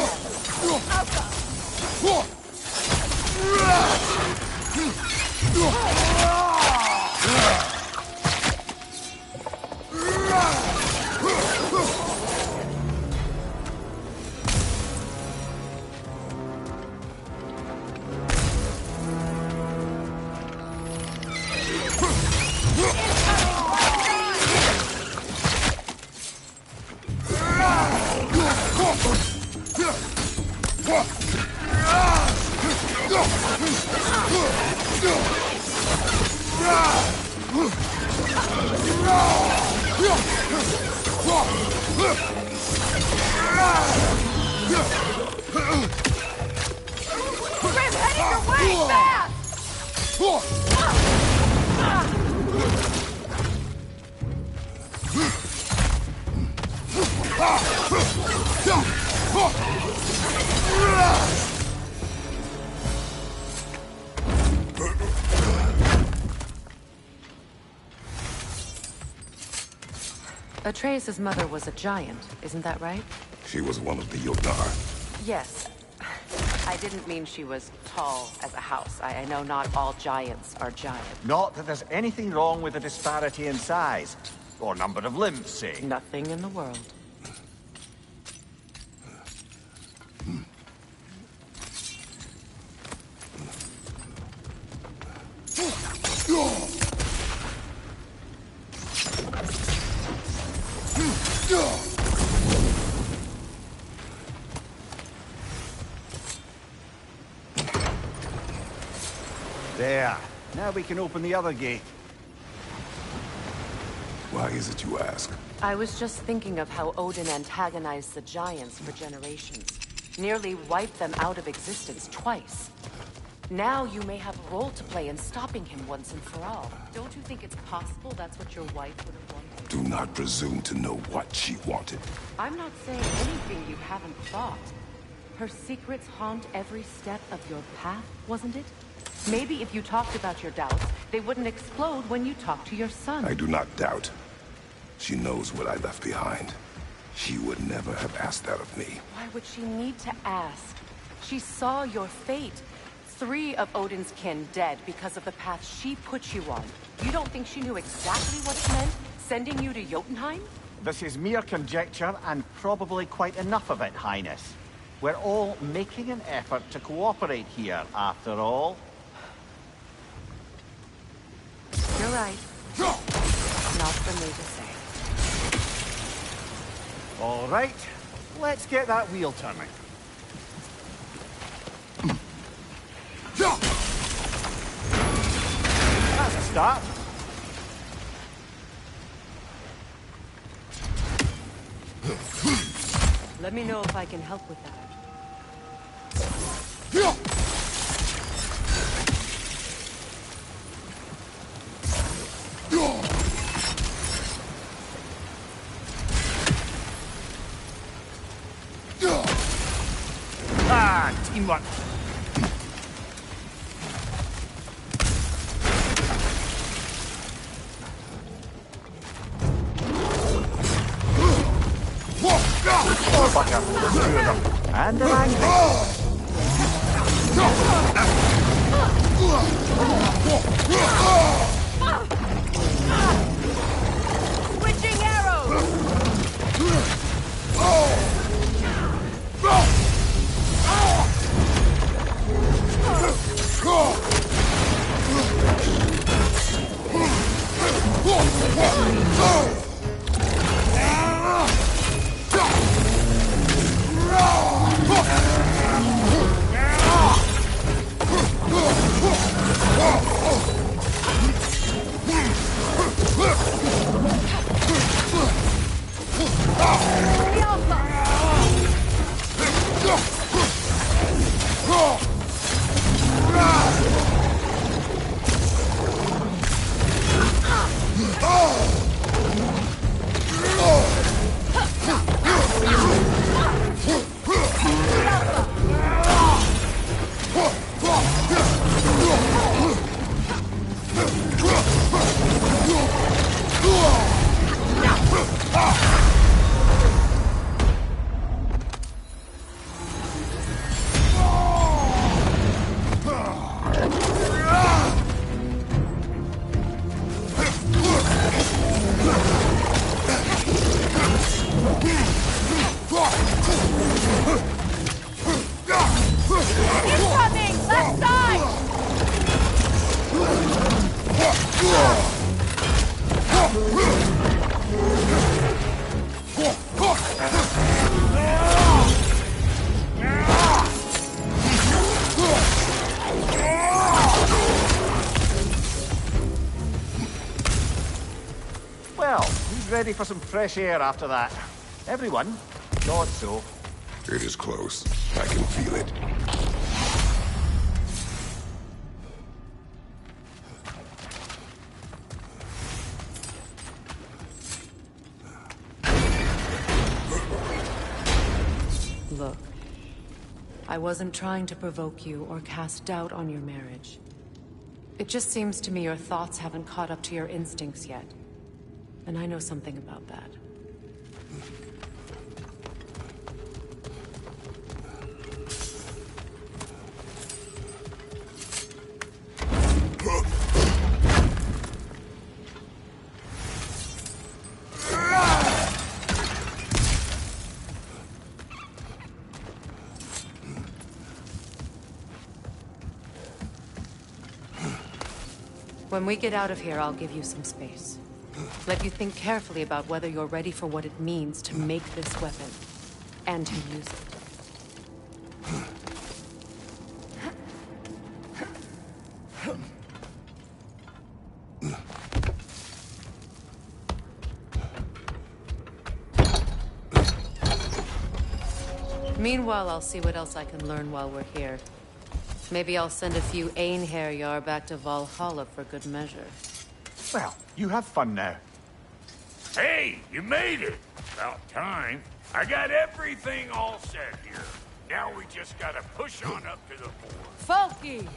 Atreus' mother was a giant, isn't that right? She was one of the Jotnar. Yes. I didn't mean she was tall as a house. I know not all giants are giant. Not that there's anything wrong with the disparity in size. Or number of limbs, say. Nothing in the world. There. Now we can open the other gate. Why is it you ask? I was just thinking of how Odin antagonized the Giants for generations. Nearly wiped them out of existence twice. Now you may have a role to play in stopping him once and for all. Don't you think it's possible that's what your wife would have wanted? Do not presume to know what she wanted. I'm not saying anything you haven't thought. Her secrets haunt every step of your path, wasn't it? Maybe if you talked about your doubts, they wouldn't explode when you talked to your son. I do not doubt. She knows what I left behind. She would never have asked that of me. Why would she need to ask? She saw your fate. 3 of Odin's kin dead because of the path she put you on. You don't think she knew exactly what it meant, sending you to Jotunheim? This is mere conjecture, and probably quite enough of it, Highness. We're all making an effort to cooperate here, after all. You're right. Not for me to say. All right, let's get that wheel turning. That's a start. Let me know if I can help with that. Ah, teamwork. Oh, fucker. Two of them. And they're angry. Switching arrows! Incoming! Left side! Well, who's ready for some fresh air after that? Everyone? Thought so. It is close. I can feel it. Look, I wasn't trying to provoke you or cast doubt on your marriage. It just seems to me your thoughts haven't caught up to your instincts yet. And I know something about that. When we get out of here, I'll give you some space. Let you think carefully about whether you're ready for what it means to make this weapon, and to use it. Meanwhile, I'll see what else I can learn while we're here. Maybe I'll send a few Einherjar back to Valhalla for good measure. Well, you have fun now. Hey, you made it! About time. I got everything all set here. Now we just gotta push on up to the fort. Falky!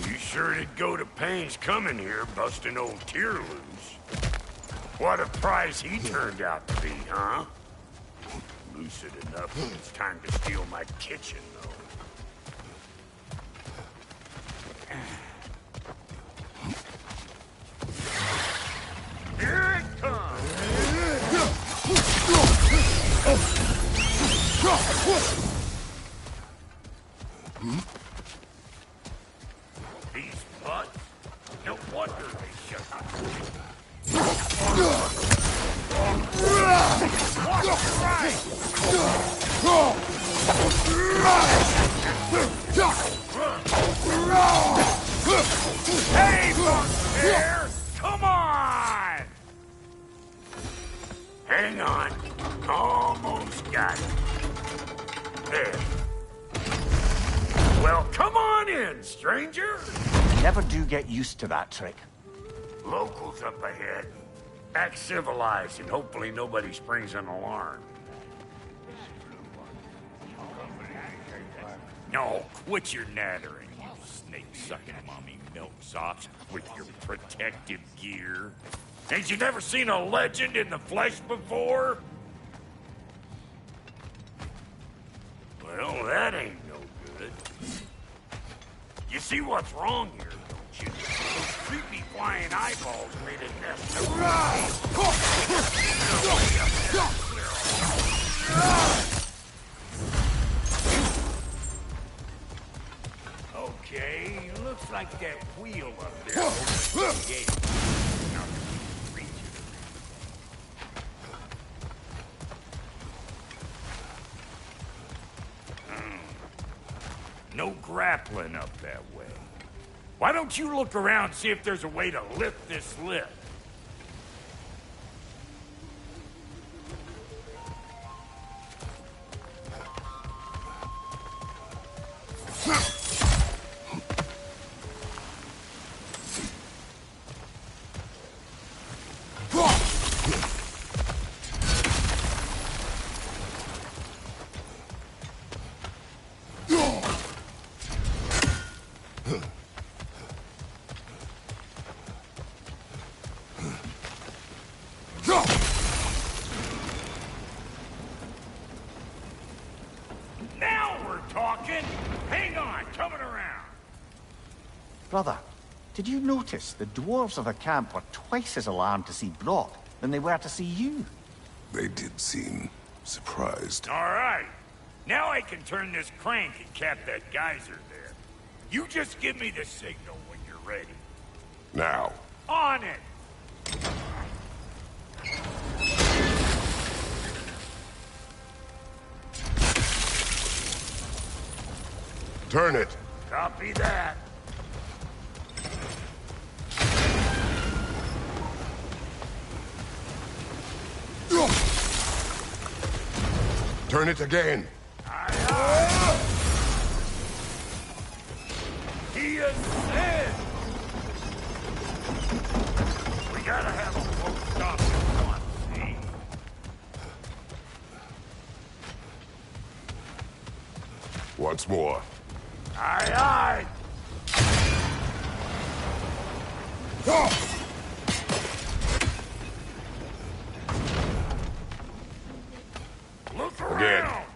You sure did go to pains coming here, busting old Tyr loose. What a prize he turned out to be, huh? Lucid enough when it's time to steal my kitchen, though. Here it comes! These butts? No wonder they shut up. Hey, Buckbear! Come on! Hang on. Almost got it. There. Well, come on in, stranger. Never do get used to that trick. Locals up ahead. Act civilized and hopefully nobody springs an alarm. No, quit your nattering, you snake-sucking mommy milksops with your protective gear. Ain't you never seen a legend in the flesh before? Well, that ain't no good. You see what's wrong here, don't you? Those creepy flying eyeballs made a nest of Okay, looks like that wheel up there opens the gate. Now, reach it. No grappling up that way. Why don't you look around and see if there's a way to lift this lift? Hang on, coming around. Brother, did you notice the dwarves of the camp were twice as alarmed to see Brock than they were to see you? They did seem surprised. All right. Now I can turn this crank and cap that geyser there. You just give me the signal when you're ready. Now. On it! Turn it. Copy that. Turn it again. Aye, aye. He is dead. We gotta have a full stop at once, see? Once more. Aye, aye. Look around.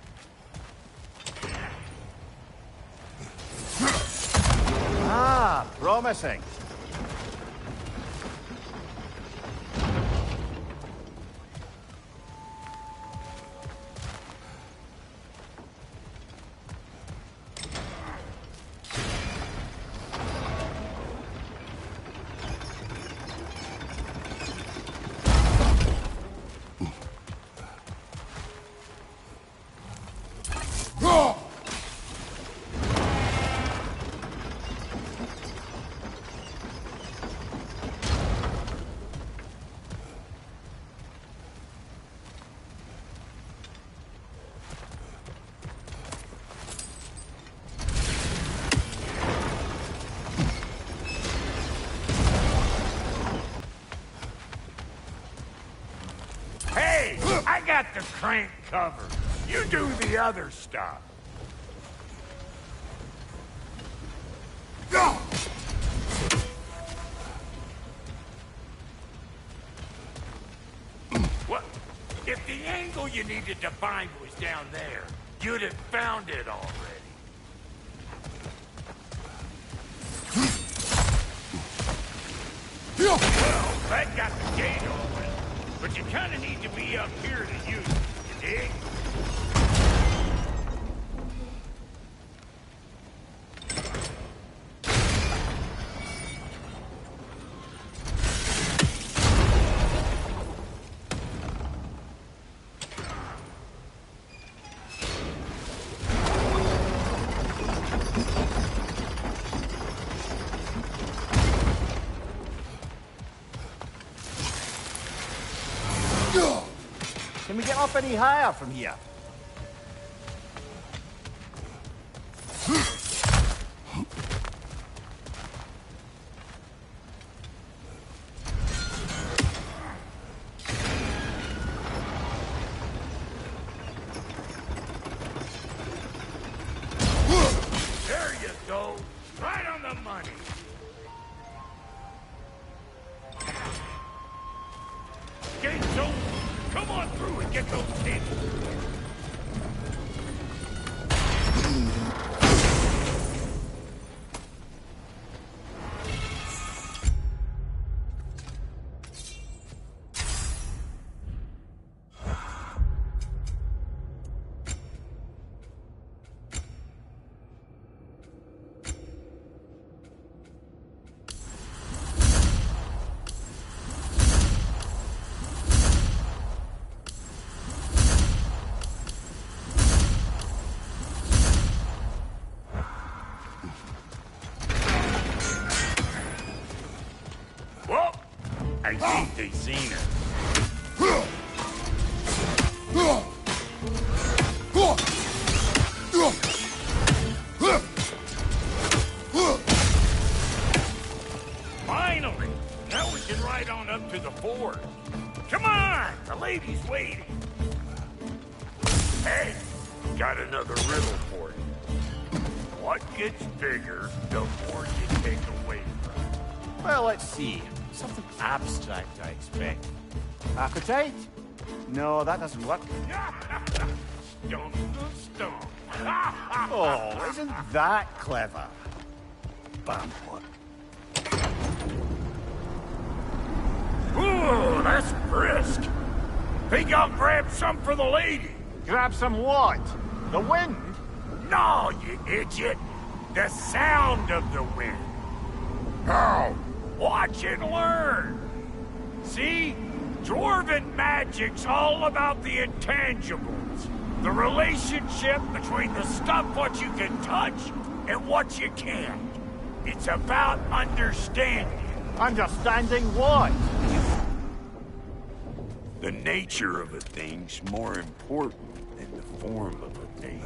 Ah, promising. got the crank covered. You do the other stuff. Go! What? If the angle you needed to find was down there, you'd have found it already. Well, that got the gate open, but you kind of need to be up here to use it, you dig? Can we get up any higher from here? There you go. Right on the money. Gate's open. Come on through and get those things. I think they seen her. Finally! Now we can ride on up to the fort. Come on! The lady's waiting. Hey, got another riddle for you. What gets bigger the more you take away from it? Well, let's see. Something abstract, I expect. Appetite? No, that doesn't work. Stump the stump. Oh, isn't that clever? Bamboot. Ooh, that's brisk. Think I'll grab some for the lady. Grab some what? The wind? No, you idiot. The sound of the wind. Oh, watch and learn. See? Dwarven magic's all about the intangibles. The relationship between the stuff what you can touch and what you can't. It's about understanding. Understanding what? The nature of a thing's more important than the form of a thing.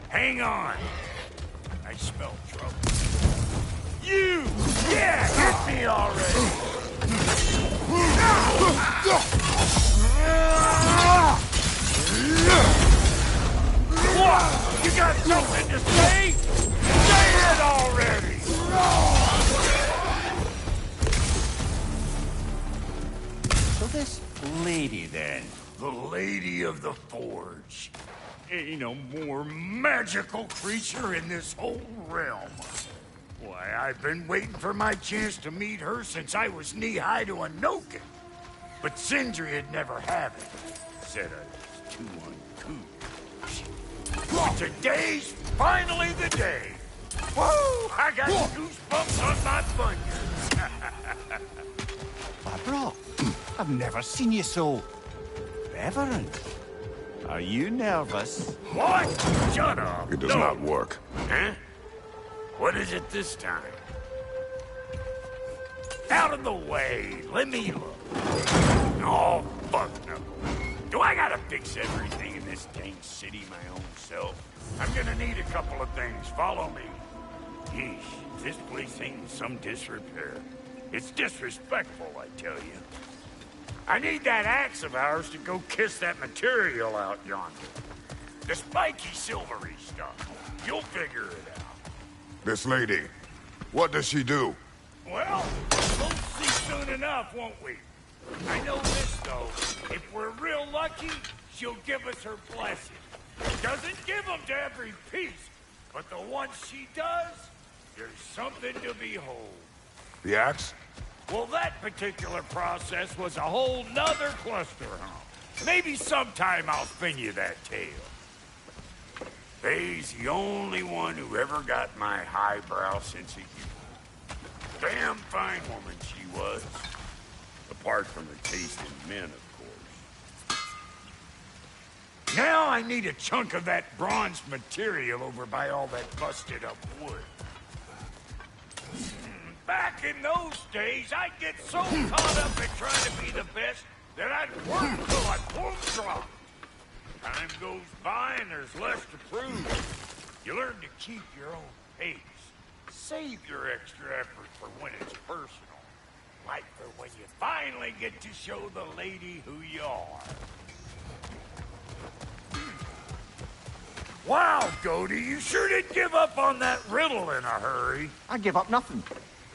Hang on. I smell trouble. You! Yeah, hit me already! What? You got something to say? Say it already! So this lady, then? The Lady of the Forge. Ain't no more magical creature in this whole realm. Why, I've been waiting for my chance to meet her since I was knee-high to a Noken. But Sindri would never have it. Said I was too uncouth. Today's finally the day. Whoa! I got goosebumps on my bunions. Barbara, I've never seen you so reverent. Are you nervous? What? Shut up. It does not work. Huh? What is it this time? Out of the way. Let me look. Oh, fuck no. Do I gotta fix everything in this this dang city my own self. I'm gonna need a couple of things. Follow me. Yeesh, this place ain't in some disrepair. It's disrespectful, I tell you. I need that axe of ours to go kiss that material out yonder. The spiky, silvery stuff. You'll figure it out. This lady, what does she do? Well, we'll see soon enough, won't we? I know this, though. If we're real lucky, she'll give us her blessing. Doesn't give them to every piece, but the ones she does, there's something to behold. The axe? Well, that particular process was a whole nother cluster hump. Maybe sometime I'll spin you that tale. Faye's the only one who ever got my highbrow sense of humor. Damn fine woman she was. Apart from her taste in men, of course. Now I need a chunk of that bronze material over by all that busted up wood. Back in those days, I'd get so caught up in trying to be the best that I'd work till I plumb drop. Time goes by and there's less to prove. You learn to keep your own pace. Save your extra effort for when it's personal. Like for when you finally get to show the lady who you are. Wow, Goody, you sure did give up on that riddle in a hurry. I give up nothing.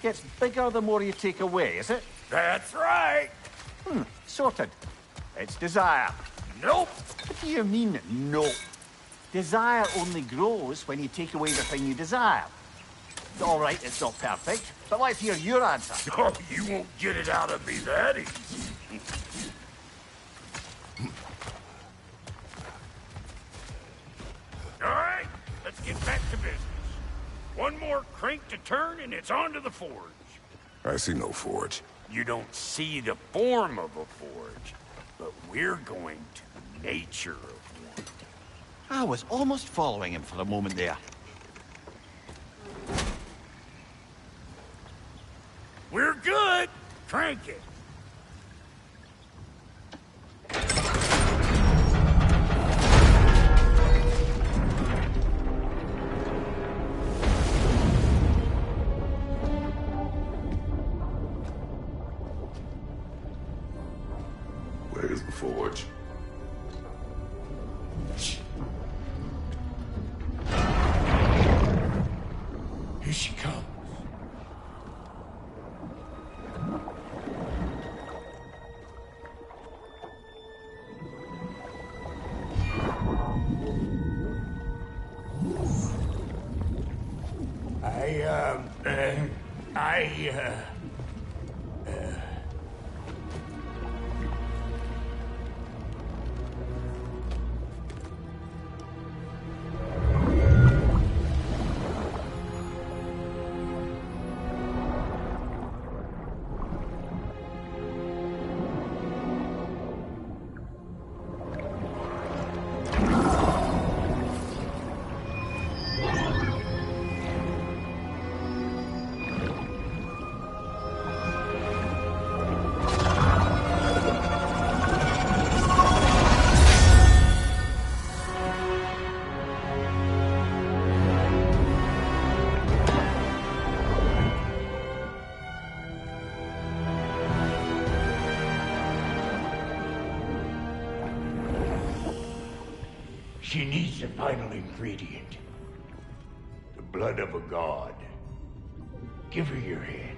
Gets bigger the more you take away, is it? That's right. Sorted. It's desire. Nope. What do you mean, no? Desire only grows when you take away the thing you desire. All right, it's not perfect, but let's hear your answer. Oh, you won't get it out of me that easy. All right, let's get back to business. One more crank to turn and it's on to the forge. I see no forge. You don't see the form of a forge, but we're going to the nature of one. I was almost following him for a moment there. We're good. Crank it. Where's the forge? Here she comes. She needs the final ingredient. The blood of a god. Give her your hand.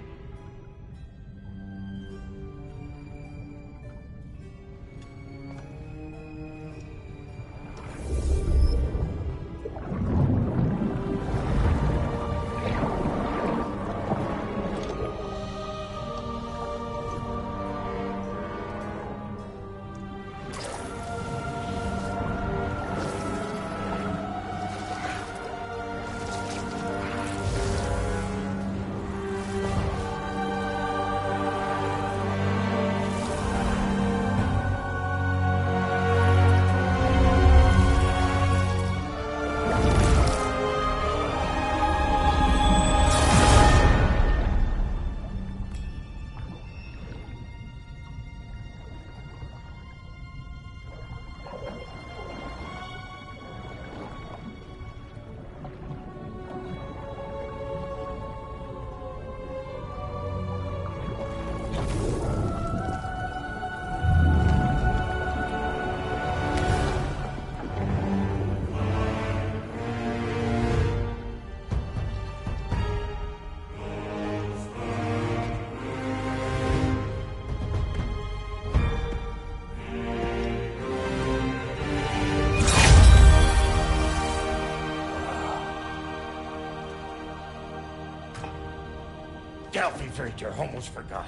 right there. Almost forgot.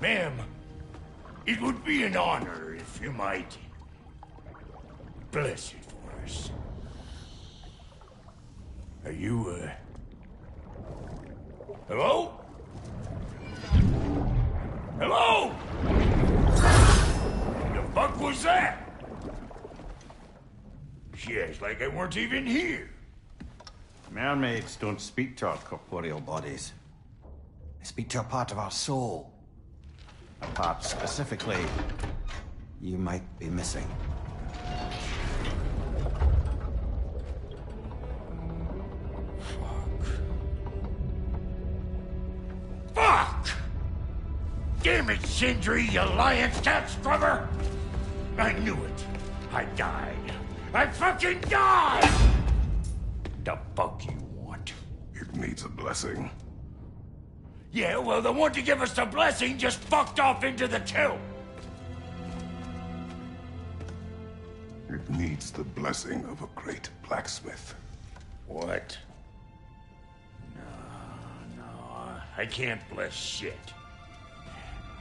Ma'am, it would be an honor if you might bless it for us. Are you, hello? Hello? The fuck was that? She acts like I weren't even here. Mermaids don't speak to our corporeal bodies. They speak to a part of our soul. A part specifically you might be missing. Fuck! Damn it, Sindri, you lion cat scrubber! I knew it. I died. I fucking died! The fuck you want? It needs a blessing. Yeah, well, the one to give us the blessing just fucked off into the tomb. It needs the blessing of a great blacksmith. What? No, I can't bless shit.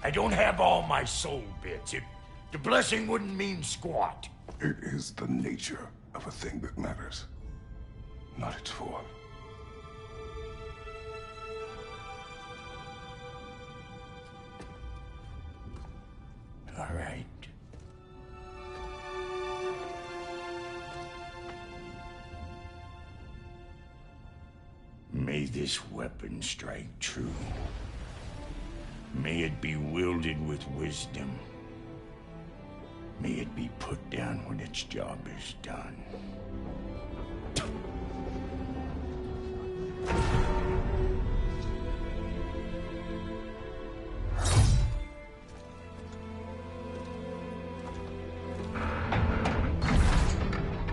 I don't have all my soul bits. The blessing wouldn't mean squat. It is the nature of a thing that matters, not its form. All right. May this weapon strike true. May it be wielded with wisdom. May it be put down when its job is done.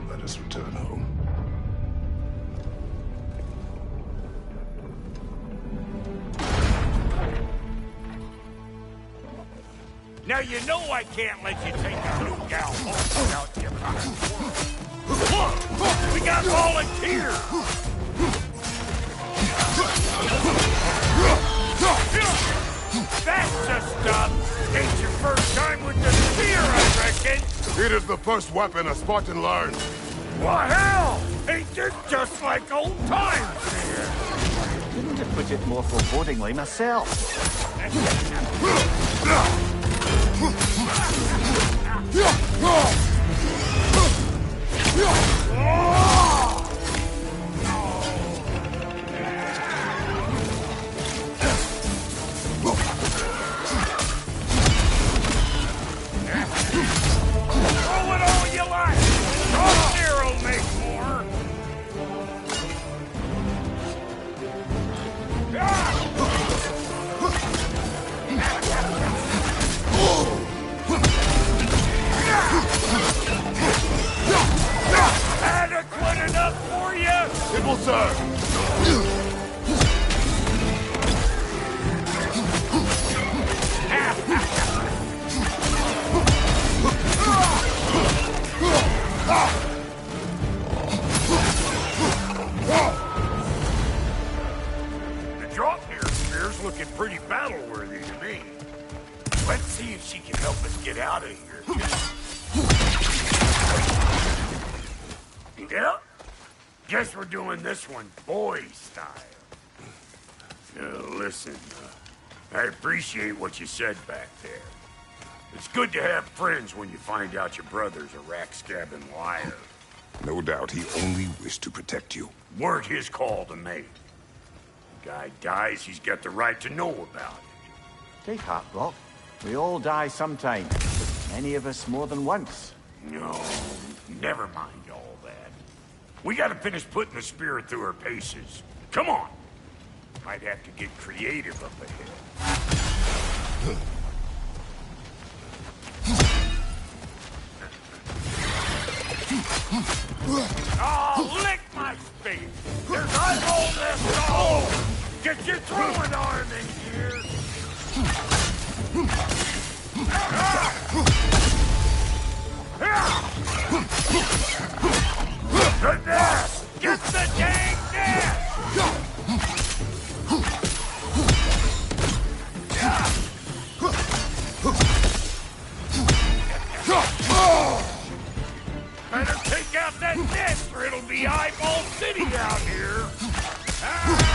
Let us return home. Now you know I can't let you take the blue gal home without giving her a whirl. Look! We got volunteers! That's the stuff! Ain't your first time with the spear, I reckon! It is the first weapon a Spartan learns. Well, hell! Ain't this just like old times here? Couldn't have put it more forebodingly myself. Throw it all you like! Up there'll make more! Adequate enough for you? It will serve. The drop near spear's looking pretty battle-worthy to me. Let's see if she can help us get out of here. Yep. Guess we're doing this one boy style. Listen, I appreciate what you said back there. It's good to have friends when you find out your brother's a rack-scabbing liar. No doubt he only wished to protect you. Weren't his call to make. Guy dies, he's got the right to know about it. Take heart, Brock. We all die sometime. Many of us more than once. No, never mind all that. We gotta finish putting the spirit through her paces. Come on! Might have to get creative up ahead. Oh, lick my face! There's eyeball nest all! Get your throwing arm in here! Good nest! Get the dang nest! Better take out that nest or it'll be Eyeball City out here. Ah!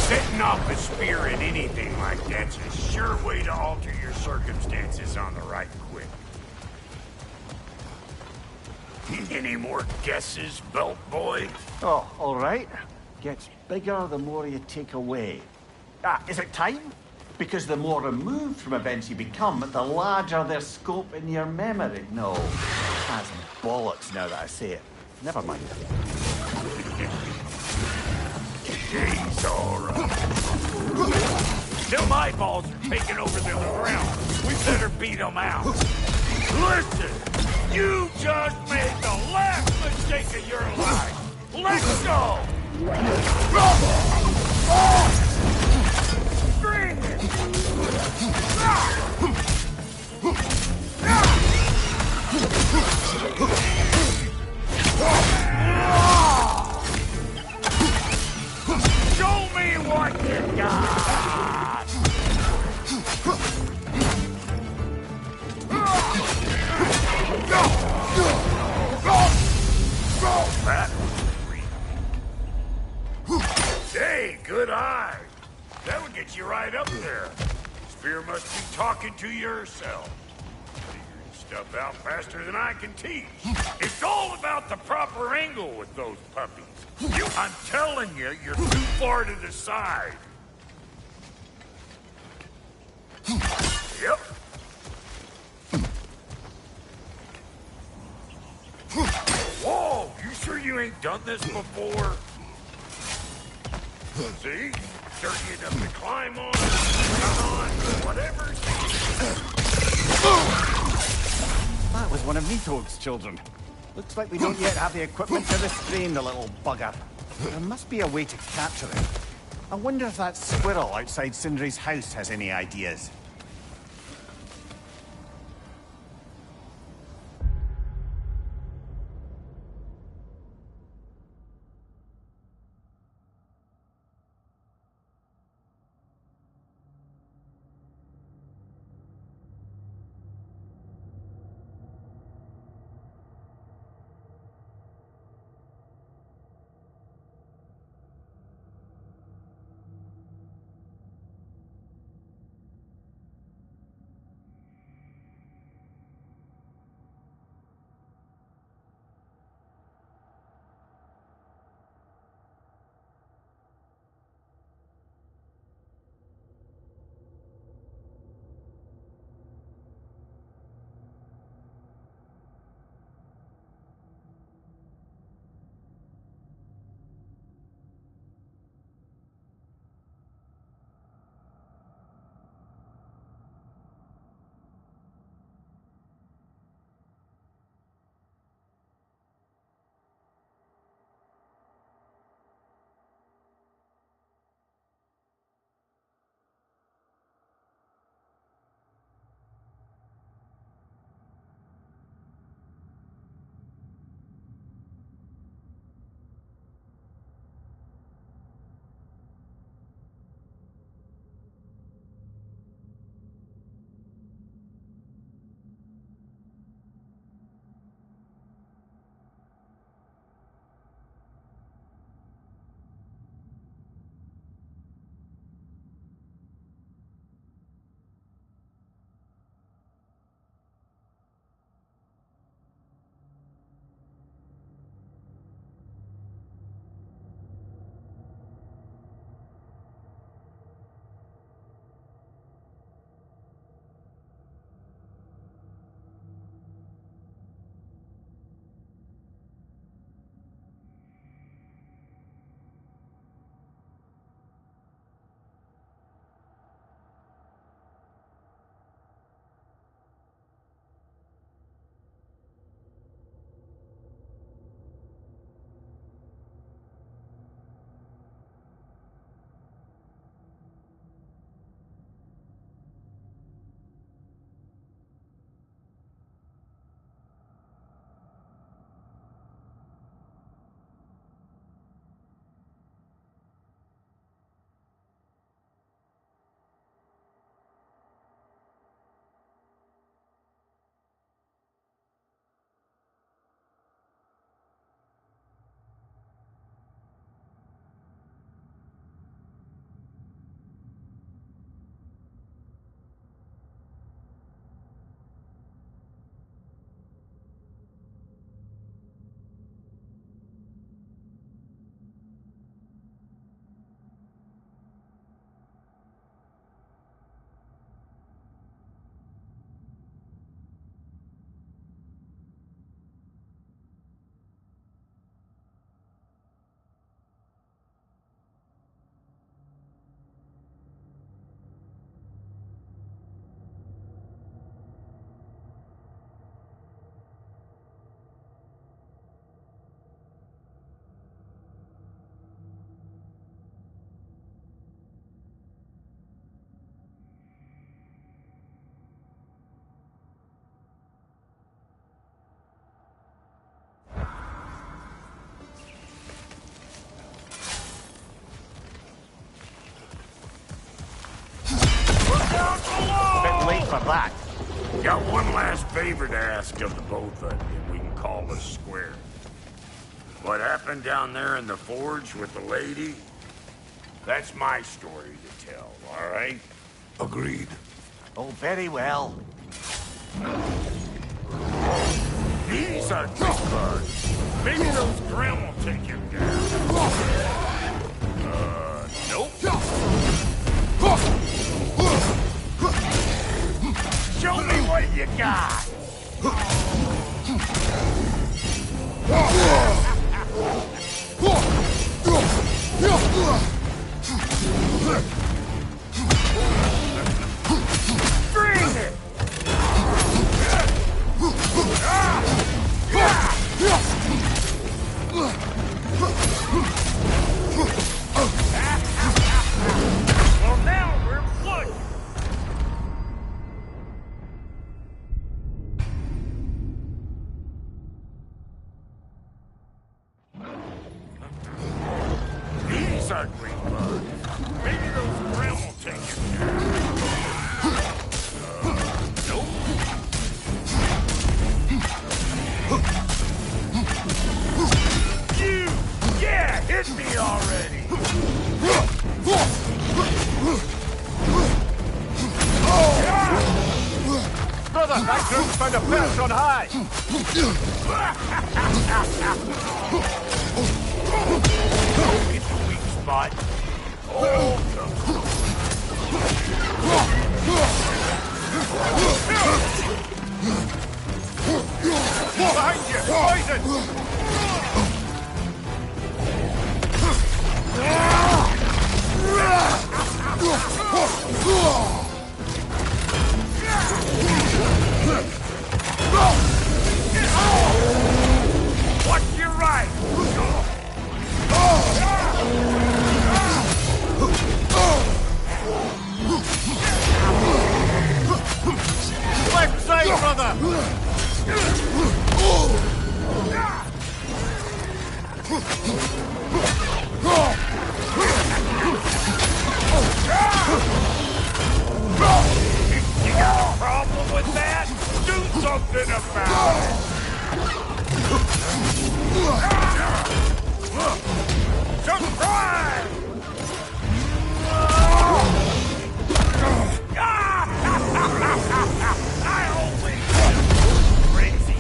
Setting off a spear in anything like that's a sure way to alter your circumstances on the right quick. Any more guesses, Belt Boy? Oh, all right. Gets bigger the more you take away. Ah, is it time? Because the more removed from events you become, the larger their scope in your memory. No, that's bollocks now that I say it. Never mind. He's all right. Them eyeballs are taking over the ground. We better beat them out. Listen, you just made the last mistake of your life. Let's go! String it! Show me what you got! That was sweet. Hey, good eye. That would get you right up there. Spear must be talking to yourself. Figuring stuff out faster than I can teach. It's all about the proper angle with those puppies. I'm telling you, you're too far to the side. Yep. Whoa, you sure you ain't done this before? See? Dirty enough to climb on, come on, whatever. That was one of Nito's children. Looks like we don't yet have the equipment to restrain the little bugger. There must be a way to capture it. I wonder if that squirrel outside Sindri's house has any ideas. for that. Got one last favor to ask of the both of you, and we can call this square. What happened down there in the forge with the lady? That's my story to tell, all right? Agreed. Oh, very well. These are good cards. Maybe those Grim will take him down. Nope. Show me what you got! Bring it! Well, now we're flush! These are green bugs. Maybe those Grim will take it down. Nope. You! Yeah, hit me already! Brother, that group's found a perch on high. It's a weak spot. Oh, Behind you! Poison! watch your right! Left side, brother! You got a problem with that? Do something about it! Surprise! I always crazy.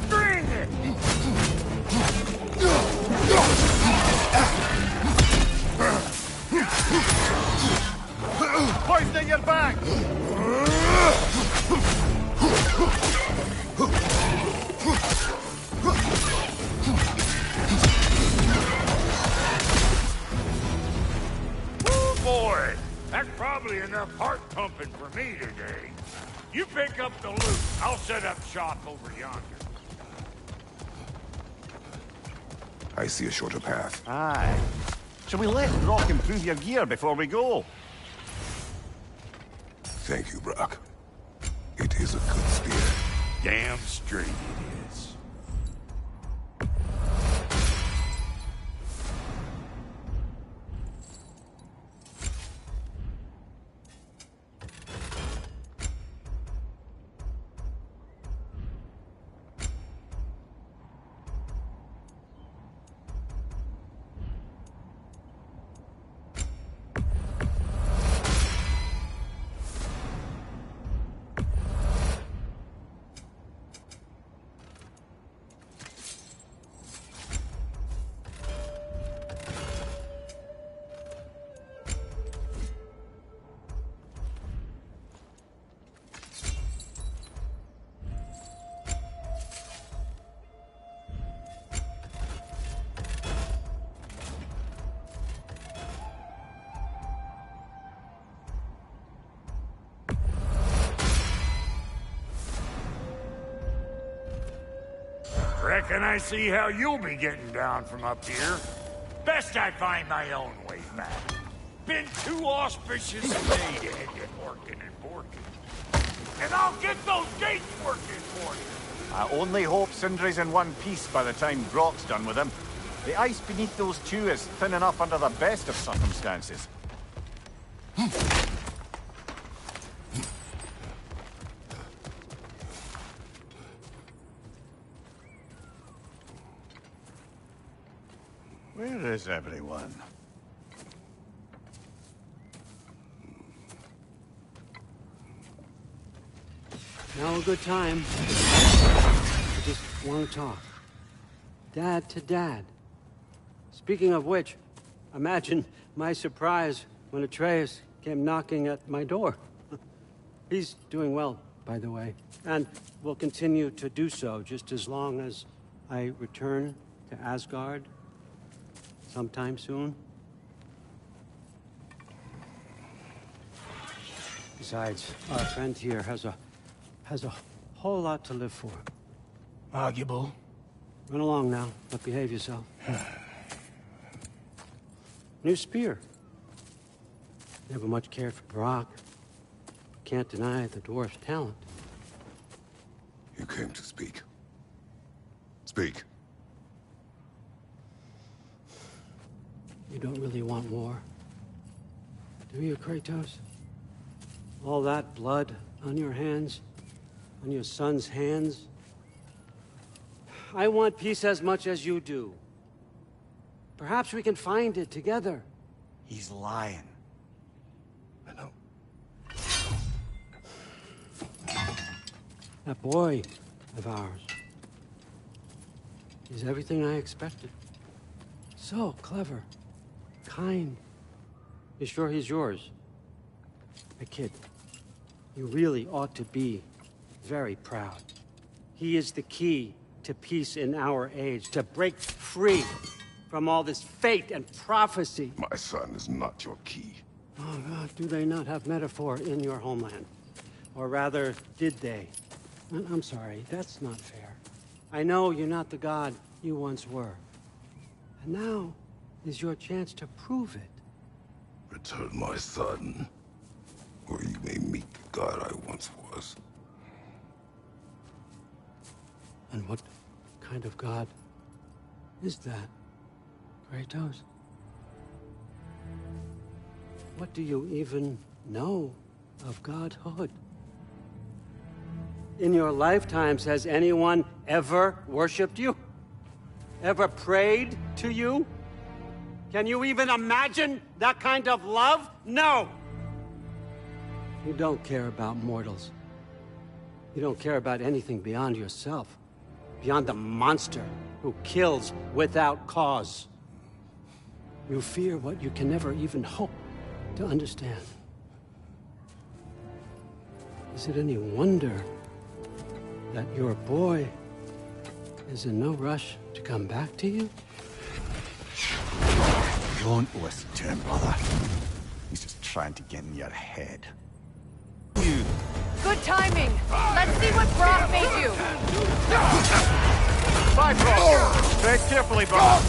Bring it! Poisoning your back! Oh boy, that's probably enough heart pumping for me today. You pick up the loot. I'll set up shop over yonder. I see a shorter path. Aye. Shall we let Rock improve your gear before we go? Thank you, Brock. It is a good spear. Damn straight it is. Reckon I see how you'll be getting down from up here. Best I find my own way back. Been too auspicious a day to end it working and working. And I'll get those gates working for you. I only hope Sindri's in one piece by the time Brock's done with him. The ice beneath those two is thin enough under the best of circumstances. Where is everyone? Now a good time. I just want to talk. Dad to Dad. Speaking of which, imagine my surprise when Atreus came knocking at my door. He's doing well, by the way, and will continue to do so just as long as I return to Asgard sometime soon. Besides, our friend here has a whole lot to live for. Arguable. Run along now, but behave yourself. New spear. Never much cared for Brock. Can't deny the dwarf's talent. You came to speak. Speak. You don't really want war, do you, Kratos? All that blood on your hands, on your son's hands. I want peace as much as you do. Perhaps we can find it together. He's lying. I know. That boy of ours. He's everything I expected. So clever. Kind. You sure he's yours? A kid. You really ought to be very proud. He is the key to peace in our age, to break free from all this fate and prophecy. My son is not your key. Oh, God, do they not have metaphor in your homeland? Or rather, did they? I'm sorry, that's not fair. I know you're not the god you once were. And now is your chance to prove it. Return my son, or you may meet the god I once was. And what kind of god is that, Kratos? What do you even know of godhood? In your lifetimes, has anyone ever worshipped you? Ever prayed to you? Can you even imagine that kind of love? No! You don't care about mortals. You don't care about anything beyond yourself. Beyond the monster who kills without cause. You fear what you can never even hope to understand. Is it any wonder that your boy is in no rush to come back to you? Don't listen to him, brother. He's just trying to get in your head. Good timing. Let's see what Brock made you. Bye, Brock. Tread carefully, brother.